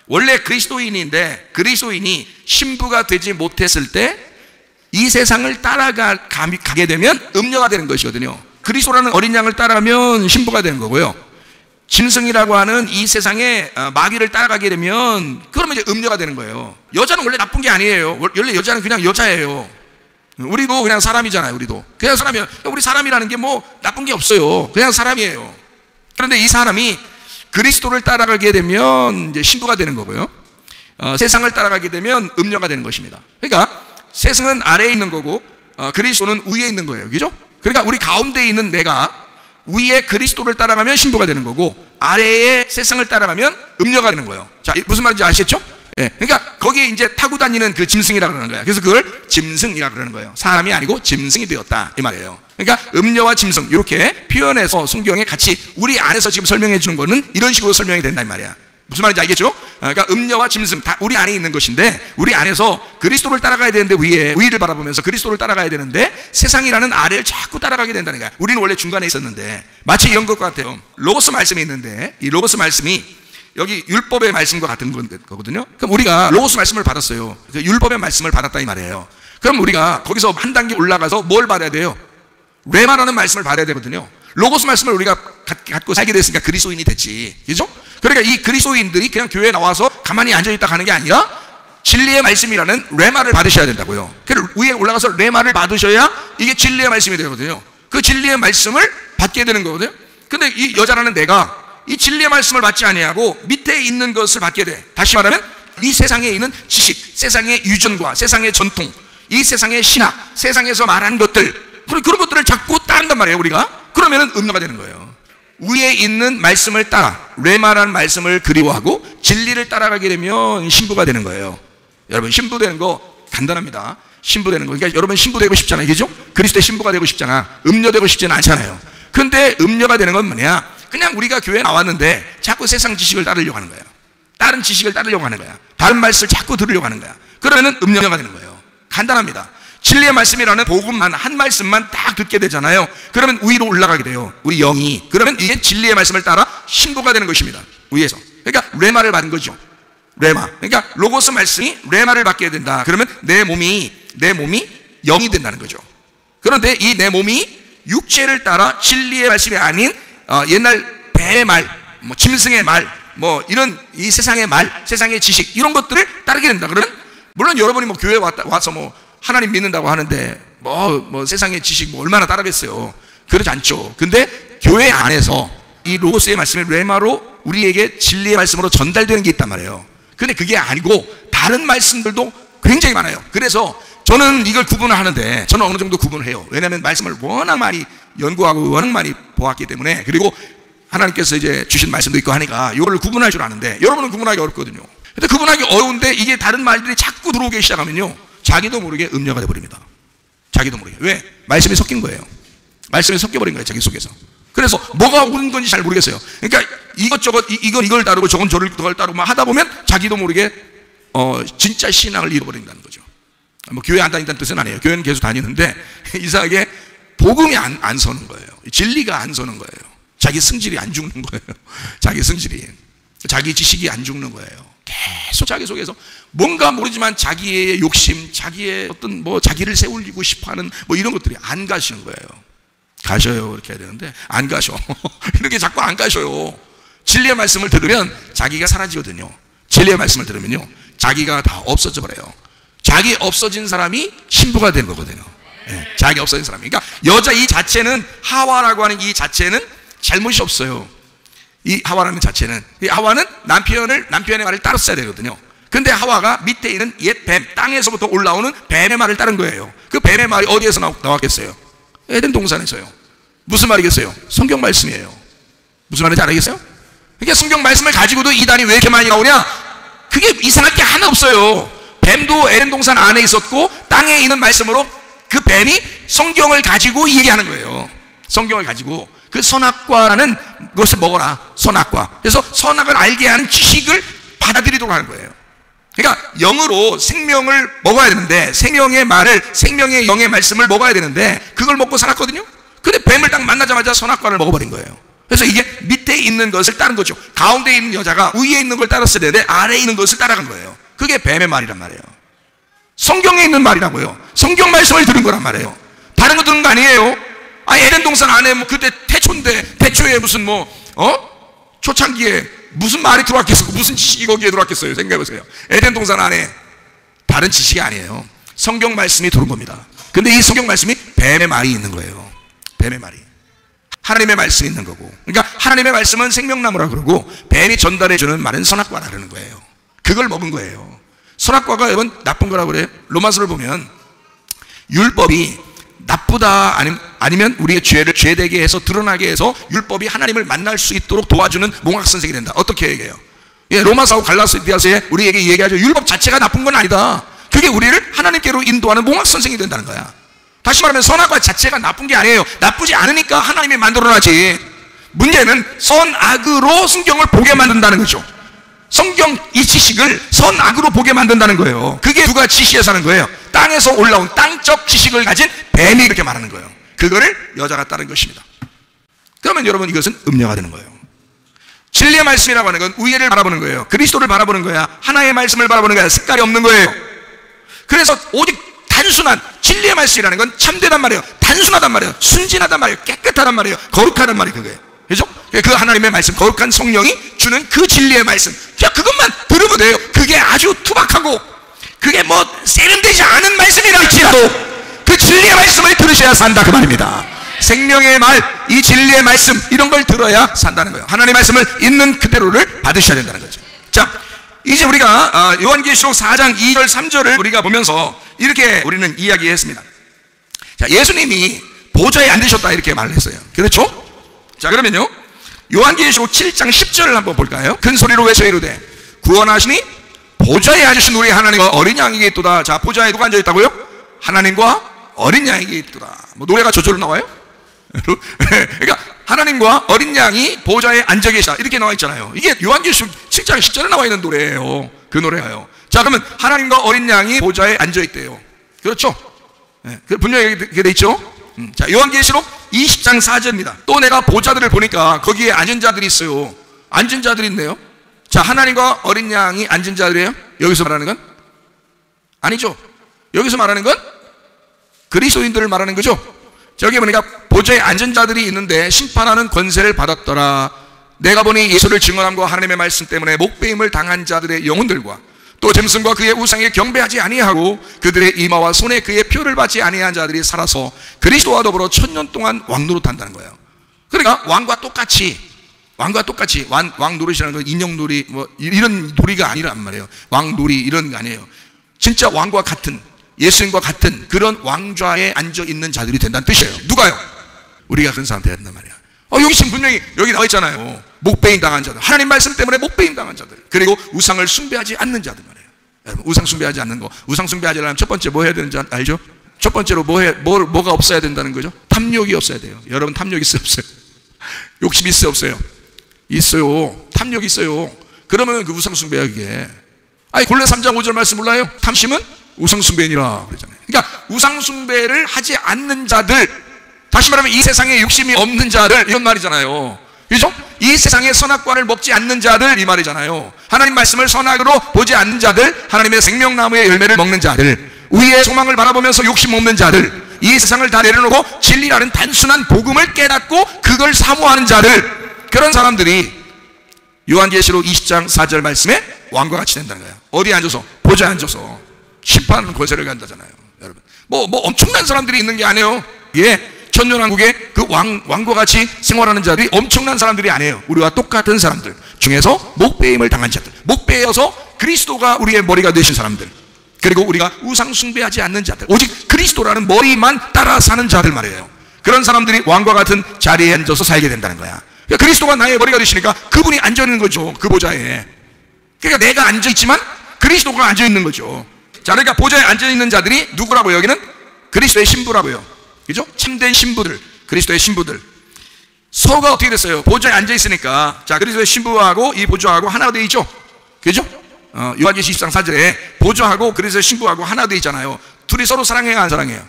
원래 그리스도인인데 그리스도인이 신부가 되지 못했을 때 이 세상을 따라가게 되면 음녀가 되는 것이거든요. 그리스도라는 어린 양을 따라가면 신부가 되는 거고요. 짐승이라고 하는 이 세상의 마귀를 따라가게 되면 그러면 이제 음녀가 되는 거예요. 여자는 원래 나쁜 게 아니에요. 원래 여자는 그냥 여자예요. 우리도 그냥 사람이잖아요. 우리도 그냥 사람이에요. 우리 사람이라는 게 뭐 나쁜 게 없어요. 그냥 사람이에요. 그런데 이 사람이 그리스도를 따라가게 되면 이제 신부가 되는 거고요. 세상을 따라가게 되면 음녀가 되는 것입니다. 그러니까 세상은 아래에 있는 거고 그리스도는 위에 있는 거예요. 그죠? 그러니까 우리 가운데 있는 내가 위에 그리스도를 따라가면 신부가 되는 거고 아래에 세상을 따라가면 음녀가 되는 거예요. 자, 무슨 말인지 아시겠죠? 예, 그러니까 거기에 이제 타고 다니는 그 짐승이라고 그러는 거예요. 그래서 그걸 짐승이라고 그러는 거예요. 사람이 아니고 짐승이 되었다 이 말이에요. 그러니까 음녀와 짐승 이렇게 표현해서 성경에 같이 우리 안에서 지금 설명해 주는 거는 이런 식으로 설명이 된다 이 말이야. 무슨 말인지 알겠죠? 그러니까 음녀와 짐승 다 우리 안에 있는 것인데 우리 안에서 그리스도를 따라가야 되는데 위를 바라보면서 그리스도를 따라가야 되는데 세상이라는 아래를 자꾸 따라가게 된다는 거야. 우리는 원래 중간에 있었는데 마치 이런 것 같아요. 로고스 말씀이 있는데 이 로고스 말씀이 여기 율법의 말씀과 같은 거거든요. 그럼 우리가 로고스 말씀을 받았어요. 그 율법의 말씀을 받았다 이 말이에요. 그럼 우리가 거기서 한 단계 올라가서 뭘 받아야 돼요? 레마라는 말씀을 받아야 되거든요. 로고스 말씀을 우리가 갖고 살게 됐으니까 그리스도인이 됐지. 그죠? 그러니까 이 그리스도인들이 그냥 교회에 나와서 가만히 앉아있다 가는 게 아니라 진리의 말씀이라는 레마를 받으셔야 된다고요. 그래서 위에 올라가서 레마를 받으셔야 이게 진리의 말씀이 되거든요. 그 진리의 말씀을 받게 되는 거거든요. 근데 이 여자라는 내가 이 진리의 말씀을 받지 아니하고 밑에 있는 것을 받게 돼. 다시 말하면 이 세상에 있는 지식, 세상의 유전과 세상의 전통, 이 세상의 신학, 세상에서 말하는 것들 그런 것들을 자꾸 따른단 말이에요. 우리가 그러면은 음녀가 되는 거예요. 위에 있는 말씀을 따라 레마라는 말씀을 그리워하고 진리를 따라가게 되면 신부가 되는 거예요. 여러분 신부 되는 거 간단합니다. 신부 되는 거. 그러니까 여러분 신부 되고 싶잖아요. 그죠? 그리스도의 신부가 되고 싶잖아. 음녀 되고 싶지는 않잖아요. 근데 음녀가 되는 건 뭐냐? 그냥 우리가 교회에 나왔는데 자꾸 세상 지식을 따르려고 하는 거야. 다른 지식을 따르려고 하는 거야. 다른 말씀을 자꾸 들으려고 하는 거야. 그러면은 음녀가 되는 거예요. 간단합니다. 진리의 말씀이라는 복음만 한 말씀만 딱 듣게 되잖아요. 그러면 위로 올라가게 돼요. 우리 영이. 그러면 이게 진리의 말씀을 따라 신부가 되는 것입니다. 위에서. 그러니까 레마를 받은 거죠. 레마. 그러니까 로고스 말씀이 레마를 받게 된다. 그러면 내 몸이 영이 된다는 거죠. 그런데 이 내 몸이 육체를 따라 진리의 말씀이 아닌 옛날 배의 말, 뭐 짐승의 말, 뭐 이런 이 세상의 말, 세상의 지식 이런 것들을 따르게 된다. 그러면 물론 여러분이 뭐 교회 와서 뭐 하나님 믿는다고 하는데 뭐 세상의 지식 뭐 얼마나 따르겠어요. 그러지 않죠. 근데 교회 안에서 이 로고스의 말씀이 레마로 우리에게 진리의 말씀으로 전달되는 게 있단 말이에요. 근데 그게 아니고 다른 말씀들도 굉장히 많아요. 그래서 저는 이걸 구분을 하는데 저는 어느 정도 구분을 해요. 왜냐하면 말씀을 워낙 많이 연구하고 워낙 많이 보았기 때문에 그리고 하나님께서 이제 주신 말씀도 있고 하니까 이거를 구분할 줄 아는데 여러분은 구분하기 어렵거든요. 근데 구분하기 어려운데 이게 다른 말들이 자꾸 들어오기 시작하면요 자기도 모르게 음녀가 돼버립니다. 자기도 모르게. 왜? 말씀이 섞인 거예요. 말씀이 섞여버린 거예요. 자기 속에서. 그래서 뭐가 옳은 건지 잘 모르겠어요. 그러니까 이것저것 이걸 다루고 저건 저걸 다루고 막 하다 보면 자기도 모르게 진짜 신앙을 잃어버린다는 거죠. 뭐 교회 안 다닌다는 뜻은 아니에요. 교회는 계속 다니는데 이상하게 복음이 안 서는 거예요. 진리가 안 서는 거예요. 자기 승질이 안 죽는 거예요. 자기 승질이. 자기 지식이 안 죽는 거예요. 계속 자기 속에서 뭔가 모르지만 자기의 욕심, 자기의 어떤 자기를 세우고 싶어하는 이런 것들이 안 가시는 거예요. 가셔요 이렇게 해야 되는데 안 가셔. 이렇게 자꾸 안 가셔요. 진리의 말씀을 들으면 자기가 사라지거든요. 진리의 말씀을 들으면요 자기가 다 없어져 버려요. 자기 없어진 사람이 신부가 되는 거거든요. 네, 자기 없어진 사람이. 그러니까 여자 이 자체는, 하와라고 하는 이 자체는 잘못이 없어요. 이 하와라는 자체는, 이 하와는 남편의 말을 따랐어야 되거든요. 근데 하와가 밑에 있는 옛 뱀, 땅에서부터 올라오는 뱀의 말을 따른 거예요. 그 뱀의 말이 어디에서 나왔겠어요? 에덴 동산에서요. 무슨 말이겠어요? 성경 말씀이에요. 무슨 말인지 알겠어요? 그러니까 성경 말씀을 가지고도 이단이 왜 이렇게 많이 나오냐? 그게 이상할 게 하나 없어요. 뱀도 에덴 동산 안에 있었고 땅에 있는 말씀으로 그 뱀이 성경을 가지고 얘기하는 거예요. 성경을 가지고 그 선악과라는 것을 먹어라. 선악과. 그래서 선악을 알게 하는 지식을 받아들이도록 하는 거예요. 그러니까 영으로 생명을 먹어야 되는데, 생명의 말을, 생명의 영의 말씀을 먹어야 되는데 그걸 먹고 살았거든요. 근데 뱀을 딱 만나자마자 선악과를 먹어버린 거예요. 그래서 이게 밑에 있는 것을 따른 거죠. 가운데 있는 여자가 위에 있는 걸 따랐어야 되는데 아래에 있는 것을 따라간 거예요. 그게 뱀의 말이란 말이에요. 성경에 있는 말이라고요. 성경 말씀을 들은 거란 말이에요. 다른 거 들은 거 아니에요. 에덴 동산 안에 그때 태초인데, 태초에 무슨 초창기에 무슨 말이 들어왔겠어요? 무슨 지식이 거기에 들어왔겠어요? 생각해보세요. 에덴 동산 안에 다른 지식이 아니에요. 성경 말씀이 들어온 겁니다. 근데 이 성경 말씀이 뱀의 말이 있는 거예요. 뱀의 말이. 하나님의 말씀이 있는 거고. 그러니까 하나님의 말씀은 생명나무라 그러고 뱀이 전달해주는 말은 선악과라 그러는 거예요. 그걸 먹은 거예요. 선악과가 여러분 나쁜 거라고 그래요. 로마서를 보면 율법이 나쁘다 아니면 우리의 죄를 죄되게 해서 드러나게 해서 율법이 하나님을 만날 수 있도록 도와주는 몽학 선생이 된다. 어떻게 얘기해요? 로마서하고 갈라디아서에 우리에게 얘기하죠. 율법 자체가 나쁜 건 아니다. 그게 우리를 하나님께로 인도하는 몽학 선생이 된다는 거야. 다시 말하면 선악과 자체가 나쁜 게 아니에요. 나쁘지 않으니까 하나님이 만들어놨지. 문제는 선악으로 성경을 보게 만든다는 거죠. 성경 이 지식을 선악으로 보게 만든다는 거예요. 그게 누가 지시해서 하는 거예요? 땅에서 올라온 땅적 지식을 가진 뱀이 이렇게 말하는 거예요. 그거를 여자가 따른 것입니다. 그러면 여러분 이것은 음녀가 되는 거예요. 진리의 말씀이라고 하는 건 우애를 바라보는 거예요. 그리스도를 바라보는 거야. 하나의 말씀을 바라보는 거야. 색깔이 없는 거예요. 그래서 오직 단순한 진리의 말씀이라는 건 참되단 말이에요. 단순하단 말이에요. 순진하단 말이에요. 깨끗하단 말이에요. 거룩하단 말이에요. 그거예요. 그죠? 그 하나님의 말씀, 거룩한 성령이 주는 그 진리의 말씀, 그냥 그것만 들으면 돼요. 그게 아주 투박하고 그게 세련되지 않은 말씀이라 할지라도 그 진리의 말씀을 들으셔야 산다 그 말입니다. 생명의 말, 이 진리의 말씀 이런 걸 들어야 산다는 거예요. 하나님의 말씀을 있는 그대로를 받으셔야 된다는 거죠. 자, 이제 우리가 요한계시록 4장 2절 3절을 우리가 보면서 이렇게 우리는 이야기했습니다. 자, 예수님이 보좌에 앉으셨다 이렇게 말을 했어요. 그렇죠? 자, 그러면요 요한계시록 7장 10절을 한번 볼까요? 큰 소리로 외쳐 이르되 구원하시니 보좌에 앉으신 우리 하나님과 어린 양에게 있도다. 자, 보좌에 누가 앉아있다고요? 하나님과 어린 양에게 있도다. 노래가 저절로 나와요? 그러니까 하나님과 어린 양이 보좌에 앉아 계시다 이렇게 나와 있잖아요. 이게 요한계시록 7장 10절에 나와 있는 노래예요. 그 노래예요. 자, 그러면 하나님과 어린 양이 보좌에 앉아 있대요. 그렇죠? 네, 분명히 그렇게 돼 있죠? 자, 요한계시록 20장 4절입니다. 또 내가 보좌들을 보니까 거기에 앉은 자들이 있어요. 앉은 자들이 있네요. 자, 하나님과 어린 양이 앉은 자들이에요? 여기서 말하는 건? 아니죠. 여기서 말하는 건 그리스도인들을 말하는 거죠. 저기 보니까 보좌에 앉은 자들이 있는데 심판하는 권세를 받았더라. 내가 보니 예수를 증언함과 하나님의 말씀 때문에 목배임을 당한 자들의 영혼들과 또 잼승과 그의 우상에 경배하지 아니하고 그들의 이마와 손에 그의 표를 받지 아니한 자들이 살아서 그리스도와 더불어 1000년 동안 왕노릇한다는 거예요. 그러니까 왕과 똑같이 왕 노릇이라는 건 인형놀이 이런 놀이가 아니란 말이에요. 왕놀이 이런 거 아니에요. 진짜 왕과 같은, 예수님과 같은 그런 왕좌에 앉아 있는 자들이 된다는 뜻이에요. 누가요? 우리가 그런 사람 돼야 된단 말이에요. 여기 지금 분명히 여기 나와 있잖아요. 목배임 당한 자들, 하나님 말씀 때문에 목배임 당한 자들, 그리고 우상을 숭배하지 않는 자들 말이에요. 여러분, 우상 숭배하지 않는 거, 우상 숭배하려면 첫 번째 뭐 해야 되는지 알죠? 첫 번째로 뭐가 없어야 된다는 거죠? 탐욕이 없어야 돼요. 여러분, 탐욕 있어요, 없어요? 욕심 있어요, 없어요? 있어요. 탐욕 있어요. 그러면 그 우상 숭배야 그게. 골래 3장 5절 말씀 몰라요? 탐심은 우상 숭배니라 그러잖아요. 그러니까 우상 숭배를 하지 않는 자들, 다시 말하면 이 세상에 욕심이 없는 자들 이런 말이잖아요. 그죠? 이 세상의 선악과를 먹지 않는 자들, 이 말이잖아요. 하나님 말씀을 선악으로 보지 않는 자들, 하나님의 생명나무의 열매를 먹는 자들, 위의 소망을 바라보면서 욕심 없는 자들, 이 세상을 다 내려놓고 진리라는 단순한 복음을 깨닫고 그걸 사모하는 자들, 그런 사람들이 요한계시록 20장 4절 말씀에 왕과 같이 된다는 거예요. 어디에 앉아서? 보좌에 앉아서 심판 권세를 간다잖아요. 여러분, 뭐 엄청난 사람들이 있는 게 아니에요. 예, 천년왕국의 그 왕과 같이 생활하는 자들이 엄청난 사람들이 아니에요. 우리와 똑같은 사람들 중에서 목배임을 당한 자들, 목배여서 그리스도가 우리의 머리가 되신 사람들, 그리고 우리가 우상 숭배하지 않는 자들, 오직 그리스도라는 머리만 따라 사는 자들 말이에요. 그런 사람들이 왕과 같은 자리에 앉아서 살게 된다는 거야. 그러니까 그리스도가 나의 머리가 되시니까 그분이 앉아있는 거죠. 그 보좌에. 그러니까 내가 앉아있지만 그리스도가 앉아있는 거죠. 자, 그러니까 보좌에 앉아있는 자들이 누구라고요? 여기는 그리스도의 신부라고요. 그죠? 참된 신부들, 그리스도의 신부들. 서로가 어떻게 됐어요? 보좌에 앉아있으니까, 자, 그리스도의 신부하고 이 보좌하고 하나가 되어 있죠? 그죠? 요한계시록 20장 4절에 보좌하고 그리스도의 신부하고 하나 되어 있잖아요. 둘이 서로 사랑해요, 안 사랑해요?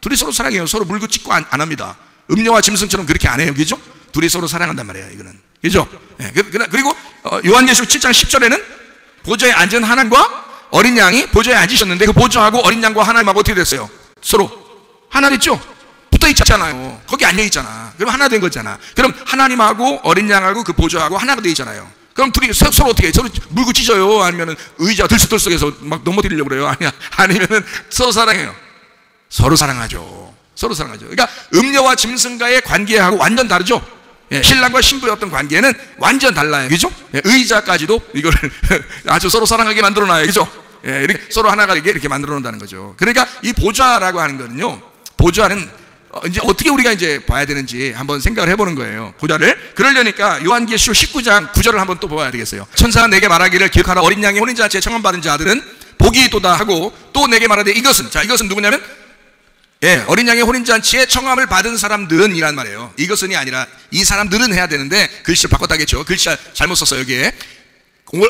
둘이 서로 사랑해요. 서로 물고 찢고 안 합니다. 음료와 짐승처럼 그렇게 안 해요. 그죠? 둘이 서로 사랑한단 말이에요, 이거는. 그죠? 네. 그리고 요한계시록 7장 10절에는 보좌에 앉은 하나님과 어린 양이 보좌에 앉으셨는데, 그 보좌하고 어린 양과 하나님하고 어떻게 됐어요? 서로 하나 됐죠? 붙어 있잖아요. 거기 앉아 있잖아. 그럼 하나 된 거잖아. 그럼 하나님하고 어린 양하고 그 보좌하고 하나가 돼 있잖아요. 그럼 둘이 서로 어떻게 해? 서로 물고 찢어요? 아니면은 의자 들썩들썩해서 막 넘어뜨리려고 그래요? 아니면은 서로 사랑해요? 서로 사랑하죠. 서로 사랑하죠. 그러니까 음녀와 짐승과의 관계하고 완전 다르죠. 예, 신랑과 신부의 어떤 관계는 완전 달라요. 그죠? 예, 의자까지도 이거를 아주 서로 사랑하게 만들어 놔요. 그죠? 예, 이렇게 서로 하나가 이렇게 만들어 놓는다는 거죠. 그러니까 이 보좌라고 하는 거는요, 보좌는 이제 어떻게 우리가 이제 봐야 되는지 한번 생각을 해보는 거예요. 보좌를. 그러려니까 요한계시록 19장 9절을 한번 또 보아야 되겠어요. 천사가 내게 말하기를, 기억하라, 어린 양의 혼인잔치에 청함받은 자들은 복이 있도다 하고, 또 내게 말하되 이것은, 자, 이것은 누구냐면, 예, 어린 양의 혼인잔치에 청함을 받은 사람들은 이란 말이에요. 이것은이 아니라 이 사람들은 해야 되는데 글씨를 바꿨다겠죠. 글씨 잘못 썼어요. 여기에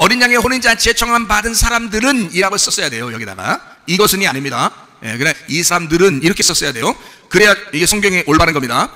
어린 양의 혼인잔치에 청함 받은 사람들은 이라고 썼어야 돼요. 여기다가 이것은이 아닙니다. 예, 그래, 이 사람들은 이렇게 썼어야 돼요. 그래야 이게 성경에 올바른 겁니다.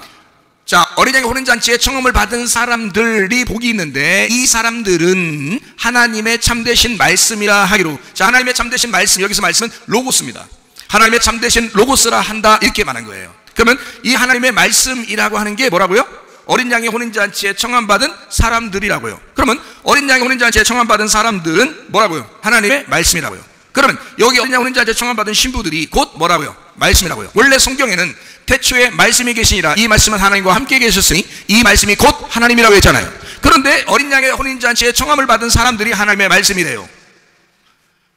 자, 어린 양의 혼인잔치에 청함을 받은 사람들이 복이 있는데, 이 사람들은 하나님의 참되신 말씀이라 하기로. 자, 하나님의 참되신 말씀, 여기서 말씀은 로고스입니다. 하나님의 참되신 로고스라 한다, 이렇게 말한 거예요. 그러면 이 하나님의 말씀이라고 하는 게 뭐라고요? 어린 양의 혼인잔치에 청함받은 사람들이라고요. 그러면 어린 양의 혼인잔치에 청함받은 사람들은 뭐라고요? 하나님의 말씀이라고요. 그러면 여기 어린 양 혼인잔치에 청함받은 신부들이 곧 뭐라고요? 말씀이라고요. 원래 성경에는 태초에 말씀이 계시니라, 이 말씀은 하나님과 함께 계셨으니 이 말씀이 곧 하나님이라고 했잖아요. 그런데 어린 양의 혼인잔치에 청함을 받은 사람들이 하나님의 말씀이래요.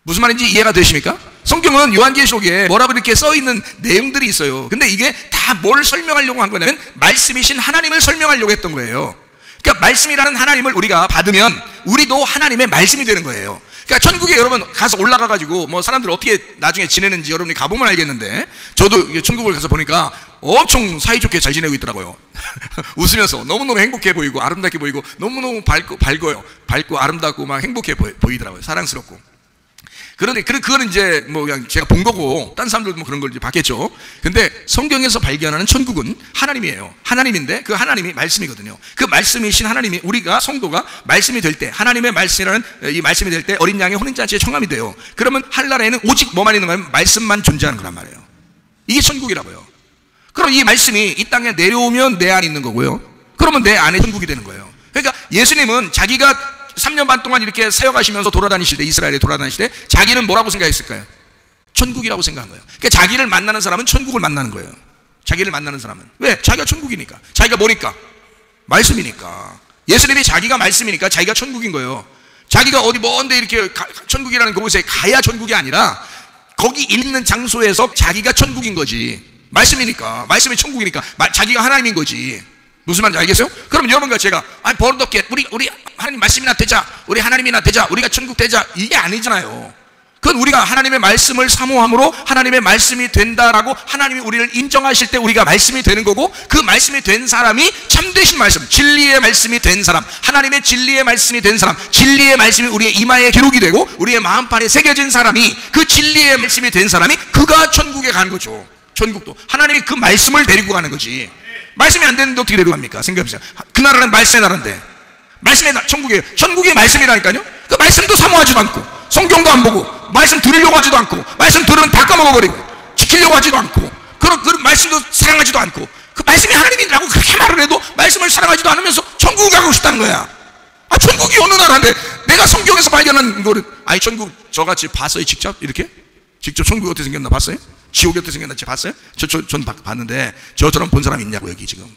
무슨 말인지 이해가 되십니까? 성경은 요한계시록에 뭐라고 이렇게 써있는 내용들이 있어요. 근데 이게 다 뭘 설명하려고 한 거냐면 말씀이신 하나님을 설명하려고 했던 거예요. 그러니까 말씀이라는 하나님을 우리가 받으면 우리도 하나님의 말씀이 되는 거예요. 그러니까 천국에 여러분 가서 올라가가지고 뭐 사람들 어떻게 나중에 지내는지 여러분이 가보면 알겠는데, 저도 천국을 가서 보니까 엄청 사이좋게 잘 지내고 있더라고요. 웃으면서 너무너무 행복해 보이고 아름답게 보이고 너무너무 밝고 아름답고 막 행복해 보이더라고요. 사랑스럽고. 그런데 그거는 이제 뭐 그냥 제가 본 거고, 딴 사람들도 뭐 그런 걸 이제 봤겠죠. 근데 성경에서 발견하는 천국은 하나님이에요. 하나님인데 그 하나님이 말씀이거든요. 그 말씀이신 하나님이, 우리가 성도가 말씀이 될 때, 하나님의 말씀이라는 이 말씀이 될 때 어린 양의 혼인잔치에 청함이 돼요. 그러면 하늘나라에는 오직 뭐만 있는 거예요? 말씀만 존재하는 거란 말이에요. 이게 천국이라고요. 그럼 이 말씀이 이 땅에 내려오면 내 안에 있는 거고요. 그러면 내 안에 천국이 되는 거예요. 그러니까 예수님은 자기가 3년 반 동안 이렇게 사역하시면서 돌아다니실 때, 이스라엘에 돌아다니실 때 자기는 뭐라고 생각했을까요? 천국이라고 생각한 거예요. 그러니까 자기를 만나는 사람은 천국을 만나는 거예요. 자기를 만나는 사람은. 왜? 자기가 천국이니까. 자기가 뭐니까? 말씀이니까. 예수님이 자기가 말씀이니까 자기가 천국인 거예요. 자기가 어디 먼데 이렇게 천국이라는 그곳에 가야 천국이 아니라 거기 있는 장소에서 자기가 천국인 거지. 말씀이니까. 말씀이 천국이니까. 자기가 하나님인 거지. 무슨 말인지 알겠어요? 그럼 여러분과 제가 버릇없게 우리 하나님 말씀이나 되자, 우리 하나님이나 되자, 우리가 천국 되자, 이게 아니잖아요. 그건 우리가 하나님의 말씀을 사모함으로 하나님의 말씀이 된다라고 하나님이 우리를 인정하실 때 우리가 말씀이 되는 거고, 그 말씀이 된 사람이 참되신 말씀, 진리의 말씀이 된 사람, 하나님의 진리의 말씀이 된 사람, 진리의 말씀이 우리의 이마에 기록이 되고 우리의 마음판에 새겨진 사람이, 그 진리의 말씀이 된 사람이 그가 천국에 가는 거죠. 천국도 하나님이 그 말씀을 데리고 가는 거지. 말씀이 안 되는데 어떻게 데려갑니까? 생각해보세요. 그 나라는 말씀의 나라인데, 말씀의 천국이에요. 천국이 말씀이라니까요. 그 말씀도 사모하지도 않고, 성경도 안 보고, 말씀 들으려고 하지도 않고, 말씀 들으면 다 까먹어버리고, 지키려고 하지도 않고, 그런 말씀도 사랑하지도 않고, 그 말씀이 하나님이라고 그렇게 말을 해도 말씀을 사랑하지도 않으면서 천국을 가고 싶다는 거야. 아, 천국이 어느 나라인데 내가 성경에서 발견한 거를, 아니 천국 저같이 봤어요? 직접 이렇게? 직접 천국이 어떻게 생겼나 봤어요? 지옥이 어떻게 생겼나 봤어요? 전 봤는데 저처럼 본 사람이 있냐고 여기 지금.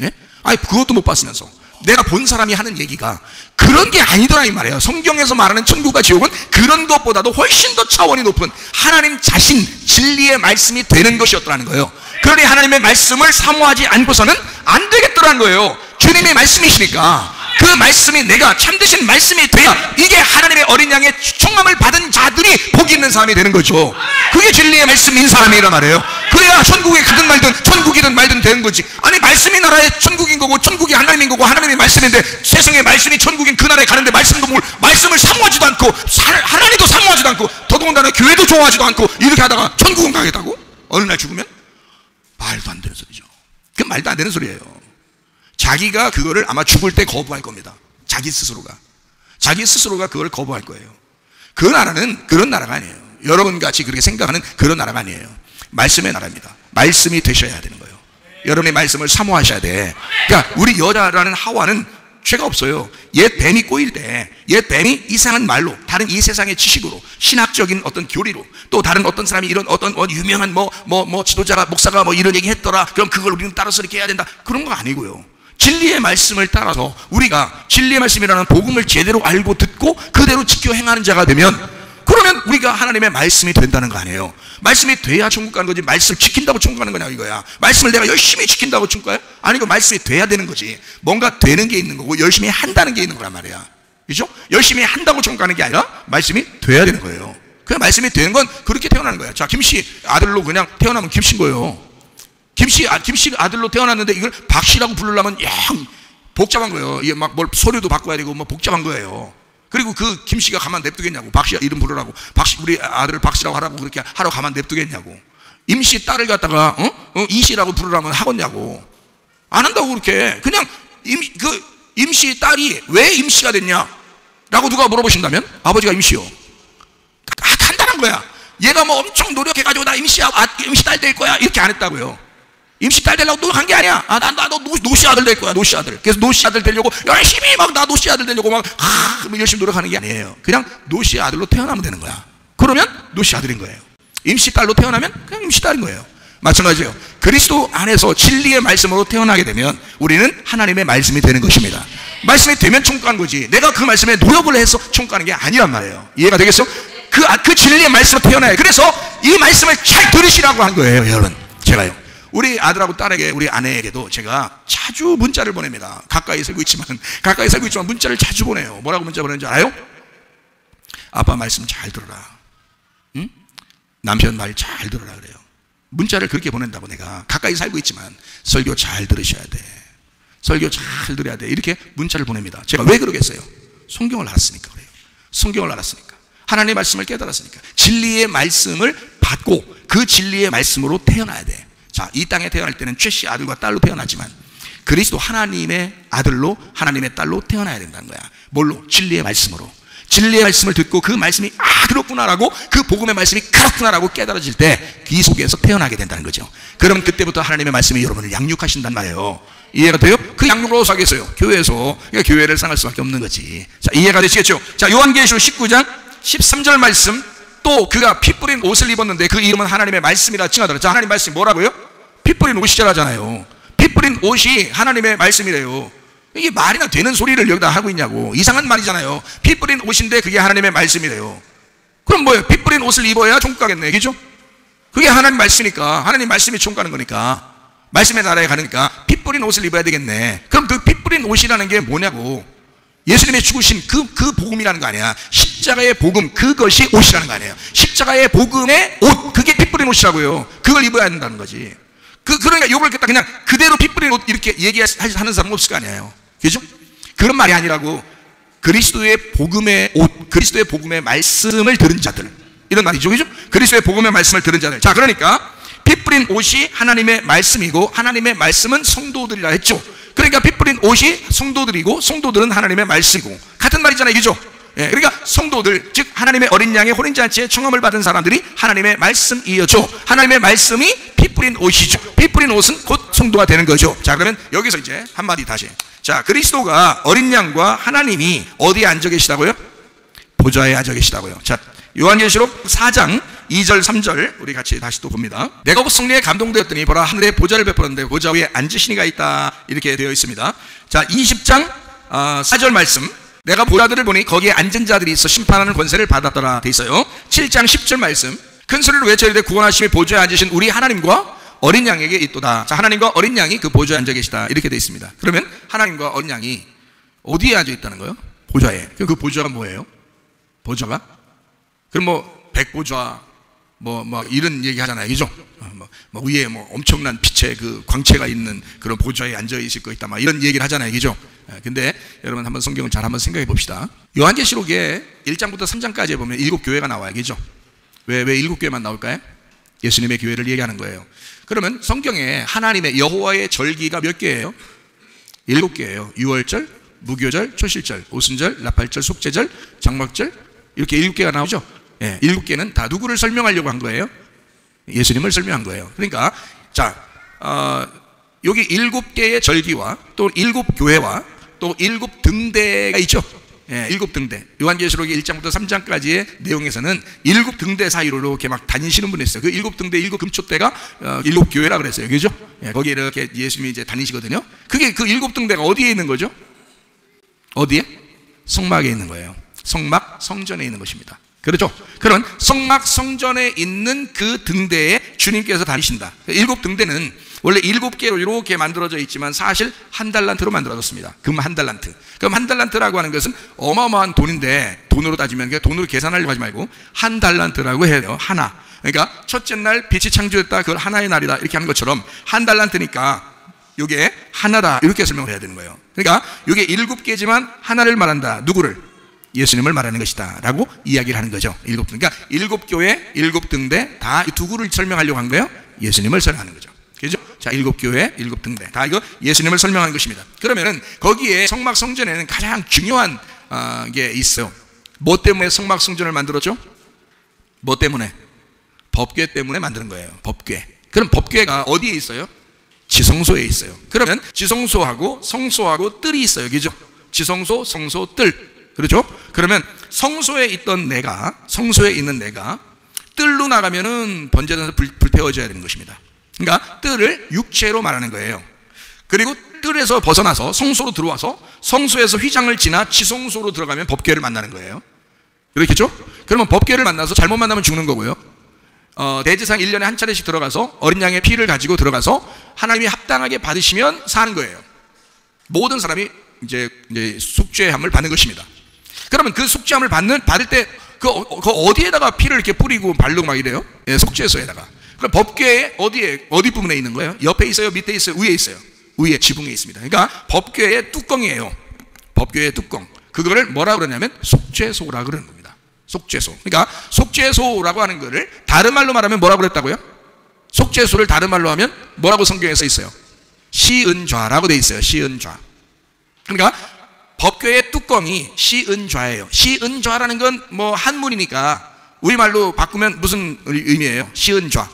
예? 아니 그것도 못 봤으면서 내가 본 사람이 하는 얘기가 그런 게 아니더라 이 말이에요. 성경에서 말하는 천국과 지옥은 그런 것보다도 훨씬 더 차원이 높은 하나님 자신 진리의 말씀이 되는 것이었더라는 거예요. 그러니 하나님의 말씀을 사모하지 않고서는 안 되겠더라는 거예요. 주님의 말씀이시니까 그 말씀이 내가 참되신 말씀이 돼야 이게 하나님의 어린 양의 총함을 받은 자들이 복이 있는 사람이 되는 거죠. 그게 진리의 말씀인 사람이란 말이에요. 그래야 천국에 가든 말든 천국이든 말든 되는 거지. 아니 말씀이 나라의 천국인 거고 천국이 하나님인 거고 하나님의 말씀인데 세상의 말씀이 천국인 그 나라에 가는데 말씀도 뭘 말씀을 사모하지도 않고 하나님도 사모하지도 않고 더더군다나 교회도 좋아하지도 않고 이렇게 하다가 천국은 가겠다고? 어느 날 죽으면? 말도 안 되는 소리죠. 그 말도 안 되는 소리예요. 자기가 그거를 아마 죽을 때 거부할 겁니다. 자기 스스로가 그걸 거부할 거예요. 그 나라는 그런 나라가 아니에요. 여러분 같이 그렇게 생각하는 그런 나라가 아니에요. 말씀의 나라입니다. 말씀이 되셔야 되는 거예요. 여러분의 말씀을 사모하셔야 돼. 그러니까 우리 여자라는 하와는 죄가 없어요. 옛 뱀이 꼬일 때 옛 뱀이 이상한 말로 다른 이 세상의 지식으로 신학적인 어떤 교리로 또 다른 어떤 사람이 이런 어떤 유명한 지도자가 목사가 이런 얘기 했더라. 그럼 그걸 우리는 따라서 이렇게 해야 된다. 그런 거 아니고요. 진리의 말씀을 따라서 우리가 진리의 말씀이라는 복음을 제대로 알고 듣고 그대로 지켜 행하는 자가 되면 그러면 우리가 하나님의 말씀이 된다는 거 아니에요. 말씀이 돼야 천국 가는 거지 말씀을 지킨다고 천국 가는 거냐 이거야. 말씀을 내가 열심히 지킨다고 천국 가요? 아니고 말씀이 돼야 되는 거지. 뭔가 되는 게 있는 거고 열심히 한다는 게 있는 거란 말이야. 그렇죠? 열심히 한다고 천국 가는 게 아니라 말씀이 돼야 되는 거예요. 그 말씀이 되는 건 그렇게 태어나는 거야. 자, 김씨 아들로 그냥 태어나면 김씨인 거예요. 김씨 아들로 태어났는데 이걸 박씨라고 부르려면 복잡한 거예요. 이게 막 뭘 서류도 바꿔야 되고 복잡한 거예요. 그리고 그 김씨가 가만 냅두겠냐고. 박씨 이름 부르라고 우리 아들을 박씨라고 하라고 그렇게 하러 가만 냅두겠냐고. 임씨 딸을 갖다가 이씨라고 부르라면 하겠냐고. 안 한다고 그렇게. 그냥 임씨 딸이 왜 임씨가 됐냐 라고 누가 물어보신다면 아버지가 임씨요. 간단한 거야. 얘가 엄청 노력해가지고 나 임씨 딸 될 거야 이렇게 안 했다고요. 임씨 딸 되려고 노력한 게 아니야. 너 노씨 아들 될 거야. 노씨 아들. 그래서 노씨 아들 되려고 열심히 나 노씨 아들 되려고 열심히 노력하는 게 아니에요. 그냥 노씨 아들로 태어나면 되는 거야. 그러면 노씨 아들인 거예요. 임씨 딸로 태어나면 그냥 임씨 딸인 거예요. 마찬가지예요. 그리스도 안에서 진리의 말씀으로 태어나게 되면 우리는 하나님의 말씀이 되는 것입니다. 말씀이 되면 천국 가는 거지. 내가 그 말씀에 노력을 해서 천국 가는 게 아니란 말이에요. 이해가 되겠어요? 그 진리의 말씀으로 태어나요. 그래서 이 말씀을 잘 들으시라고 한 거예요, 여러분. 제가요. 우리 아들하고 딸에게, 우리 아내에게도 제가 자주 문자를 보냅니다. 가까이 살고 있지만 문자를 자주 보내요. 뭐라고 문자 보내는지 알아요? 아빠 말씀 잘 들어라. 응? 남편 말 잘 들어라 그래요. 문자를 그렇게 보낸다고. 내가 가까이 살고 있지만 설교 잘 들으셔야 돼. 설교 잘 들어야 돼. 이렇게 문자를 보냅니다. 제가 왜 그러겠어요? 성경을 알았으니까 그래요. 성경을 알았으니까. 하나님의 말씀을 깨달았으니까. 진리의 말씀을 받고 그 진리의 말씀으로 태어나야 돼. 자, 이 땅에 태어날 때는 최씨 아들과 딸로 태어나지만 그리스도 하나님의 아들로 하나님의 딸로 태어나야 된다는 거야. 뭘로? 진리의 말씀으로. 진리의 말씀을 듣고 그 말씀이 그렇구나라고, 그 복음의 말씀이 그렇구나라고 깨달아질 때 이 속에서 태어나게 된다는 거죠. 그러면 그때부터 하나님의 말씀이 여러분을 양육하신단 말이에요. 이해가 돼요? 그 양육을 어디서 하겠어요? 교회에서. 그러니까 교회를 상할 수밖에 없는 거지. 자, 이해가 되시겠죠? 자, 요한계시록 19장 13절 말씀. 또 그가 피 뿌린 옷을 입었는데 그 이름은 하나님의 말씀이라 칭하더라. 자, 하나님 말씀이 뭐라고요? 피 뿌린 옷이라잖아요. 피 뿌린 옷이 하나님의 말씀이래요. 이게 말이나 되는 소리를 여기다 하고 있냐고. 이상한 말이잖아요. 피 뿌린 옷인데 그게 하나님의 말씀이래요. 그럼 뭐예요? 피 뿌린 옷을 입어야 천국 가겠네. 그죠? 그게 하나님 말씀이니까. 하나님 말씀이 천국 가는 거니까. 말씀의 나라에 가니까 피 뿌린 옷을 입어야 되겠네. 그럼 그 피 뿌린 옷이라는 게 뭐냐고. 예수님의 죽으신 그 복음이라는 거 아니야. 십자가의 복음, 그것이 옷이라는 거 아니에요. 십자가의 복음의 옷, 그게 피 뿌린 옷이라고요. 그걸 입어야 된다는 거지. 그러니까 요걸 갖다 그냥 그대로 피 뿌린 옷 이렇게 얘기하는 사람은 없을 거 아니에요. 그죠? 그런 말이 아니라고. 그리스도의 복음의 옷, 그리스도의 복음의 말씀을 들은 자들, 이런 말이죠. 그죠? 그리스도의 복음의 말씀을 들은 자들. 자, 그러니까 피 피 뿌린 옷이 하나님의 말씀이고 하나님의 말씀은 성도들이라 했죠. 그러니까 피 뿌린 옷이 성도들이고 성도들은 하나님의 말씀이고 같은 말이잖아요, 그죠? 예, 그러니까 성도들, 즉 하나님의 어린 양의 혼인잔치에 청함을 받은 사람들이 하나님의 말씀이었죠. 하나님의 말씀이 피 뿌린 옷이죠. 피 뿌린 옷은 곧 성도가 되는 거죠. 자, 그러면 여기서 이제 한마디 다시. 자, 그리스도가 어린 양과 하나님이 어디에 앉아 계시다고요? 보좌에 앉아 계시다고요. 자, 요한계시록 4장 2절 3절 우리 같이 다시 또 봅니다. 내가 곧 성령에 감동되었더니 보라 하늘에 보좌를 베풀었는데 보좌 위에 앉으신 이가 있다, 이렇게 되어 있습니다. 자, 20장 4절 말씀, 내가 보좌들을 보니 거기에 앉은 자들이 있어 심판하는 권세를 받았더라 돼 있어요. 7장 10절 말씀, 큰 소리로 외쳐 이르되 구원하심이 보좌에 앉으신 우리 하나님과 어린 양에게 있도다. 자, 하나님과 어린 양이 그 보좌에 앉아 계시다, 이렇게 되어 있습니다. 그러면 하나님과 어린 양이 어디에 앉아 있다는 거예요? 보좌에. 그럼 그 보좌가 뭐예요? 보좌가? 그럼 뭐 백보좌 뭐 이런 얘기 하잖아요, 그죠? 뭐 위에 뭐 엄청난 빛의 그 광채가 있는 그런 보좌에 앉아 있을 거 있다, 막 이런 얘기를 하잖아요, 그죠? 근데 여러분 한번 성경을 잘 한번 생각해 봅시다. 요한계시록에 1장부터 3장까지에 보면 7교회가 나와요, 그죠? 왜 7교회만 나올까요? 예수님의 교회를 얘기하는 거예요. 그러면 성경에 하나님의 여호와의 절기가 몇 개예요? 7개예요. 유월절, 무교절, 초실절, 오순절, 나팔절, 속죄절, 장막절, 이렇게 7개가 나오죠. 예, 7개는 다 누구를 설명하려고 한 거예요? 예수님을 설명한 거예요. 그러니까 자, 여기 7개의 절기와 또 7교회와 또 7등대가 있죠. 예, 7등대. 요한계시록 1장부터 3장까지의 내용에서는 7등대 사이로 이렇게 막 다니시는 분이 있어요. 그 7등대, 7금초대가 7교회라 그랬어요, 그죠? 예, 거기에 이렇게 예수님이 이제 다니시거든요. 그게 그 7등대가 어디에 있는 거죠? 어디에? 성막에 있는 거예요. 성막, 성전에 있는 것입니다. 그렇죠? 그런 성막, 성전에 있는 그 등대에 주님께서 다니신다. 7등대는 원래 7개로 이렇게 만들어져 있지만 사실 한 달란트로 만들어졌습니다. 금 한 달란트. 그럼 한 달란트라고 하는 것은 어마어마한 돈인데, 돈으로 따지면 돈으로 계산하려고 하지 말고 한 달란트라고 해야 돼요. 하나. 그러니까 첫째 날 빛이 창조됐다, 그걸 하나의 날이다, 이렇게 하는 것처럼 한 달란트니까 이게 하나다, 이렇게 설명을 해야 되는 거예요. 그러니까 이게 7개지만 하나를 말한다. 누구를? 예수님을 말하는 것이다 라고 이야기를 하는 거죠. 7등. 그러니까 7교회, 7등대 다 누구를 설명하려고 한 거예요? 예수님을 설명하는 거죠. 그죠? 자, 7교회, 7등대 다 이거 예수님을 설명하는 것입니다. 그러면은 거기에 성막 성전에는 가장 중요한 게 있어요. 뭐 때문에 성막 성전을 만들었죠? 뭐 때문에? 법궤 때문에 만드는 거예요. 법궤. 그럼 법궤가 어디에 있어요? 지성소에 있어요. 그러면 지성소하고 성소하고 뜰이 있어요, 그죠? 지성소, 성소, 뜰. 그렇죠? 그러면 성소에 있던 내가, 성소에 있는 내가 뜰로 나가면은 번제단에서 불태워져야 되는 것입니다. 그러니까 뜰을 육체로 말하는 거예요. 그리고 뜰에서 벗어나서 성소로 들어와서 성소에서 휘장을 지나 지성소로 들어가면 법궤를 만나는 거예요. 그렇겠죠? 그러면 법궤를 만나서 잘못 만나면 죽는 거고요. 대제사장 1년에 한 차례씩 들어가서 어린 양의 피를 가지고 들어가서 하나님이 합당하게 받으시면 사는 거예요. 모든 사람이 이제 속죄함을 받는 것입니다. 그러면 그 속죄함을 받을 때 그 어디에다가 피를 이렇게 뿌리고 바르고 막 이래요? 예, 속죄소에다가. 그럼 법궤에 어디 부분에 있는 거예요? 옆에 있어요? 밑에 있어요? 위에 있어요? 위에 지붕에 있습니다. 그러니까 법궤의 뚜껑이에요. 법궤의 뚜껑. 그거를 뭐라 그러냐면 속죄소라 그러는 겁니다. 속죄소. 그러니까 속죄소라고 하는 거를 다른 말로 말하면 뭐라고 그랬다고요? 속죄소를 다른 말로 하면 뭐라고 성경에 써 있어요? 시은좌라고 돼 있어요. 시은좌. 그러니까 법궤의 뚜껑이 시은좌예요. 시은좌라는 건 뭐 한문이니까 우리말로 바꾸면 무슨 의미예요? 시은좌.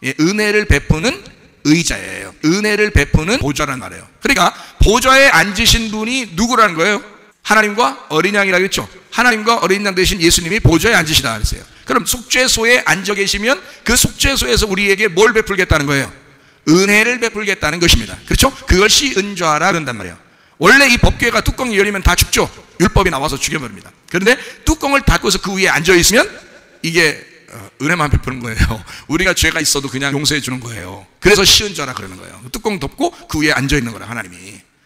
예, 은혜를 베푸는 의자예요. 은혜를 베푸는 보좌라는 말이에요. 그러니까 보좌에 앉으신 분이 누구라는 거예요? 하나님과 어린 양이라고 했죠. 하나님과 어린 양 대신 예수님이 보좌에 앉으시다 그랬어요. 그럼 속죄소에 앉아 계시면 그 속죄소에서 우리에게 뭘 베풀겠다는 거예요? 은혜를 베풀겠다는 것입니다. 그렇죠? 그걸 시은좌라 그런단 말이에요. 원래 이 법궤가 뚜껑이 열리면 다 죽죠. 율법이 나와서 죽여버립니다. 그런데 뚜껑을 닫고서 그 위에 앉아있으면 이게 은혜만 베푸는 거예요. 우리가 죄가 있어도 그냥 용서해 주는 거예요. 그래서 시은좌라 그러는 거예요. 뚜껑 덮고 그 위에 앉아있는 거라 하나님이.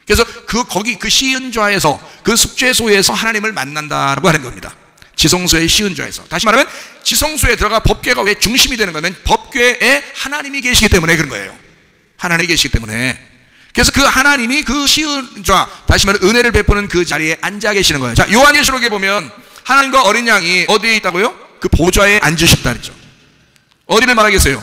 그래서 거기 그 시은좌에서 그 속죄소에서 하나님을 만난다라고 하는 겁니다. 지성소의 시은좌에서. 다시 말하면 지성소에 들어가 법궤가 왜 중심이 되는 거면 법궤에 하나님이 계시기 때문에 그런 거예요. 하나님이 계시기 때문에. 그래서 그 하나님이 그 시은좌, 다시 말해 은혜를 베푸는 그 자리에 앉아 계시는 거예요. 자, 요한계시록에 보면 하나님과 어린 양이 어디에 있다고요? 그 보좌에 앉으셨다 그랬죠. 어디를 말하겠어요?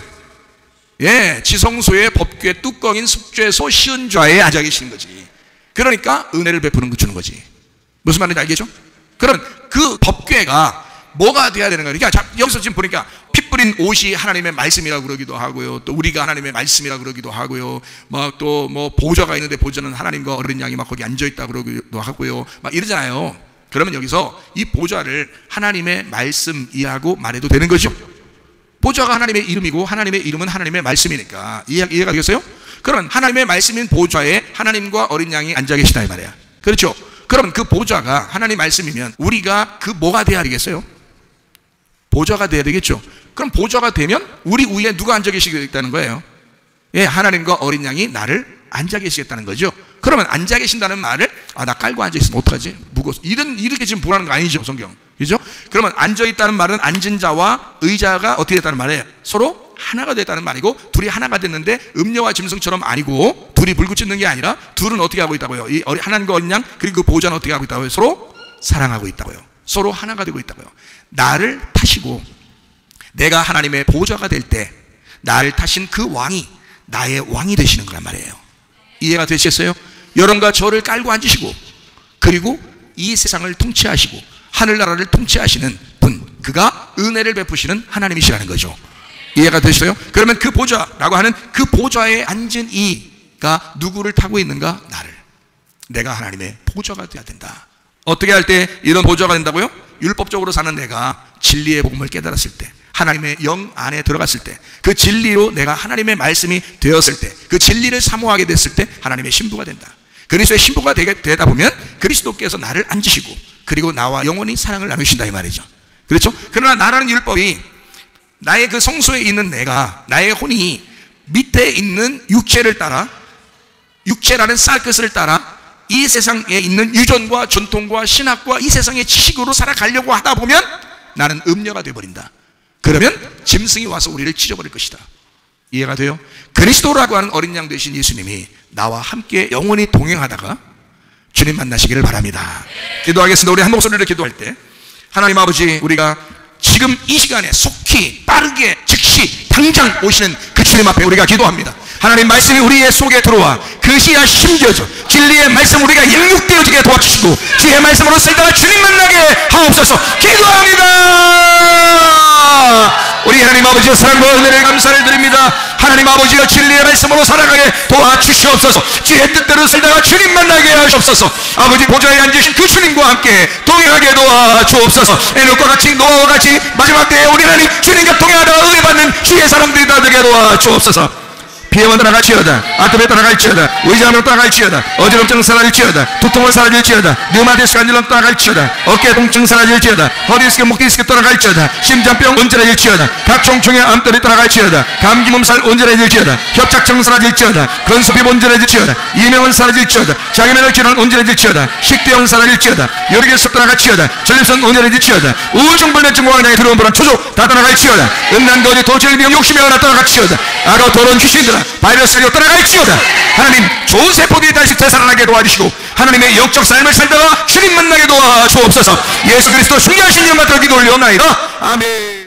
예, 지성소의 법궤 뚜껑인 습죄소 시은좌에 앉아 계시는 거지. 그러니까 은혜를 베푸는 거 주는 거지. 무슨 말인지 알겠죠? 그럼 그 법궤가 뭐가 돼야 되는 거야? 그러니까 여기서 지금 보니까 피 뿌린 옷이 하나님의 말씀이라고 그러기도 하고요, 또 우리가 하나님의 말씀이라고 그러기도 하고요, 막 또 뭐 보좌가 있는데 보좌는 하나님과 어린 양이 막 거기 앉아 있다 그러기도 하고요, 막 이러잖아요. 그러면 여기서 이 보좌를 하나님의 말씀이라고 말해도 되는 거죠. 보좌가 하나님의 이름이고 하나님의 이름은 하나님의 말씀이니까 이해가 되겠어요? 그럼 하나님의 말씀인 보좌에 하나님과 어린 양이 앉아 계시다 이 말이야. 그렇죠? 그럼 그 보좌가 하나님 말씀이면 우리가 그 뭐가 돼야 되겠어요? 보좌가 돼야 되겠죠. 그럼 보좌가 되면 우리 위에 누가 앉아 계시겠다는 거예요? 예, 하나님과 어린 양이 나를 앉아 계시겠다는 거죠. 그러면 앉아 계신다는 말을 나 깔고 앉아 있으면 어떡하지? 무거워서 이렇게 지금 보라는 거 아니죠, 성경. 그죠? 그러면 앉아 있다는 말은 앉은 자와 의자가 어떻게 됐다는 말이에요? 서로 하나가 됐다는 말이고, 둘이 하나가 됐는데 음녀와 짐승처럼 아니고 둘이 불붙이는 게 아니라 둘은 어떻게 하고 있다고요? 이 하나님과 어린 양 그리고 그 보좌는 어떻게 하고 있다고요? 서로 사랑하고 있다고요. 서로 하나가 되고 있다고요. 나를 타시고 내가 하나님의 보좌가 될 때 나를 타신 그 왕이 나의 왕이 되시는 거란 말이에요. 이해가 되시겠어요? 여러분과 저를 깔고 앉으시고 그리고 이 세상을 통치하시고 하늘나라를 통치하시는 분, 그가 은혜를 베푸시는 하나님이시라는 거죠. 이해가 되시어요? 그러면 그 보좌라고 하는 그 보좌에 앉은 이가 누구를 타고 있는가? 나를. 내가 하나님의 보좌가 되어야 된다. 어떻게 할 때 이런 보좌가 된다고요? 율법적으로 사는 내가 진리의 복음을 깨달았을 때, 하나님의 영 안에 들어갔을 때, 그 진리로 내가 하나님의 말씀이 되었을 때, 그 진리를 사모하게 됐을 때 하나님의 신부가 된다. 그리스도의 신부가 되다 보면 그리스도께서 나를 앉으시고 그리고 나와 영원히 사랑을 나누신다 이 말이죠. 그렇죠? 그러나 나라는 율법이 나의 그 성소에 있는 내가, 나의 혼이 밑에 있는 육체를 따라, 육체라는 쌀끝을 따라 이 세상에 있는 유전과 전통과 신학과 이 세상의 지식으로 살아가려고 하다 보면 나는 음녀가 되어버린다. 그러면 짐승이 와서 우리를 찢어버릴 것이다. 이해가 돼요? 그리스도라고 하는 어린 양 되신 예수님이 나와 함께 영원히 동행하다가 주님 만나시기를 바랍니다. 기도하겠습니다. 우리 한 목소리로 기도할 때, 하나님 아버지, 우리가 지금 이 시간에 속히 빠르게 즉시 당장 오시는 그 주님 앞에 우리가 기도합니다. 하나님 말씀이 우리의 속에 들어와 그 씨가 심겨져 진리의 말씀 우리가 양육되어지게 도와주시고 주의 말씀으로 살다가 주님 만나게 하옵소서. 기도합니다. 우리 하나님 아버지의 사랑과 은혜를 감사를 드립니다. 하나님 아버지가 진리의 말씀으로 살아가게 도와주시옵소서. 주의 뜻대로 살다가 주님 만나게 하시옵소서. 아버지 보좌에 앉으신 그 주님과 함께 동행하게 도와주옵소서. 에녹과 같이 노아와 같이 마지막 때에 우리 하나님 주님과 동행하다가 은혜받는 주의 사람들이 다 되게 도와주옵소서. 피해만 따라갈지어다, 아토에 따라갈지어다, 의자함으로 따라갈지어다, 어지럼증 사라질지어다, 두통을 사라질지어다, 류마티스 간질염 따라갈지어다, 어깨 통증 사라질지어다, 허리 디스크, 목 디스크 따라갈지어다, 심장병 온전해질지어다, 각종 종의 암들이 따라갈지어다, 감기 몸살 온전해질지어다, 협착증 사라질지어다, 건수비 온전해질지어다, 이명은 사라질지어다, 장애면역 질환 온전해질지어다, 식대형 사라질지어다, 요리계속 따라갈지어다, 전립선 온전해질지어다, 우울증불면증과 환장에 들어온 불안 초조 다 따라갈지어다, 음란거지 도질비용 욕심이 하나 따라갈지어다, 악어 더러운 귀신들아 바이러스를 따라갈지어다. 하나님 좋은 세포들이 다시 되살아나게 도와주시고 하나님의 영적 삶을 살다가 주님 만나게 도와주옵소서. 예수 그리스도 숭배하신 이름 받들어 기도 올려옵나이다. 아멘.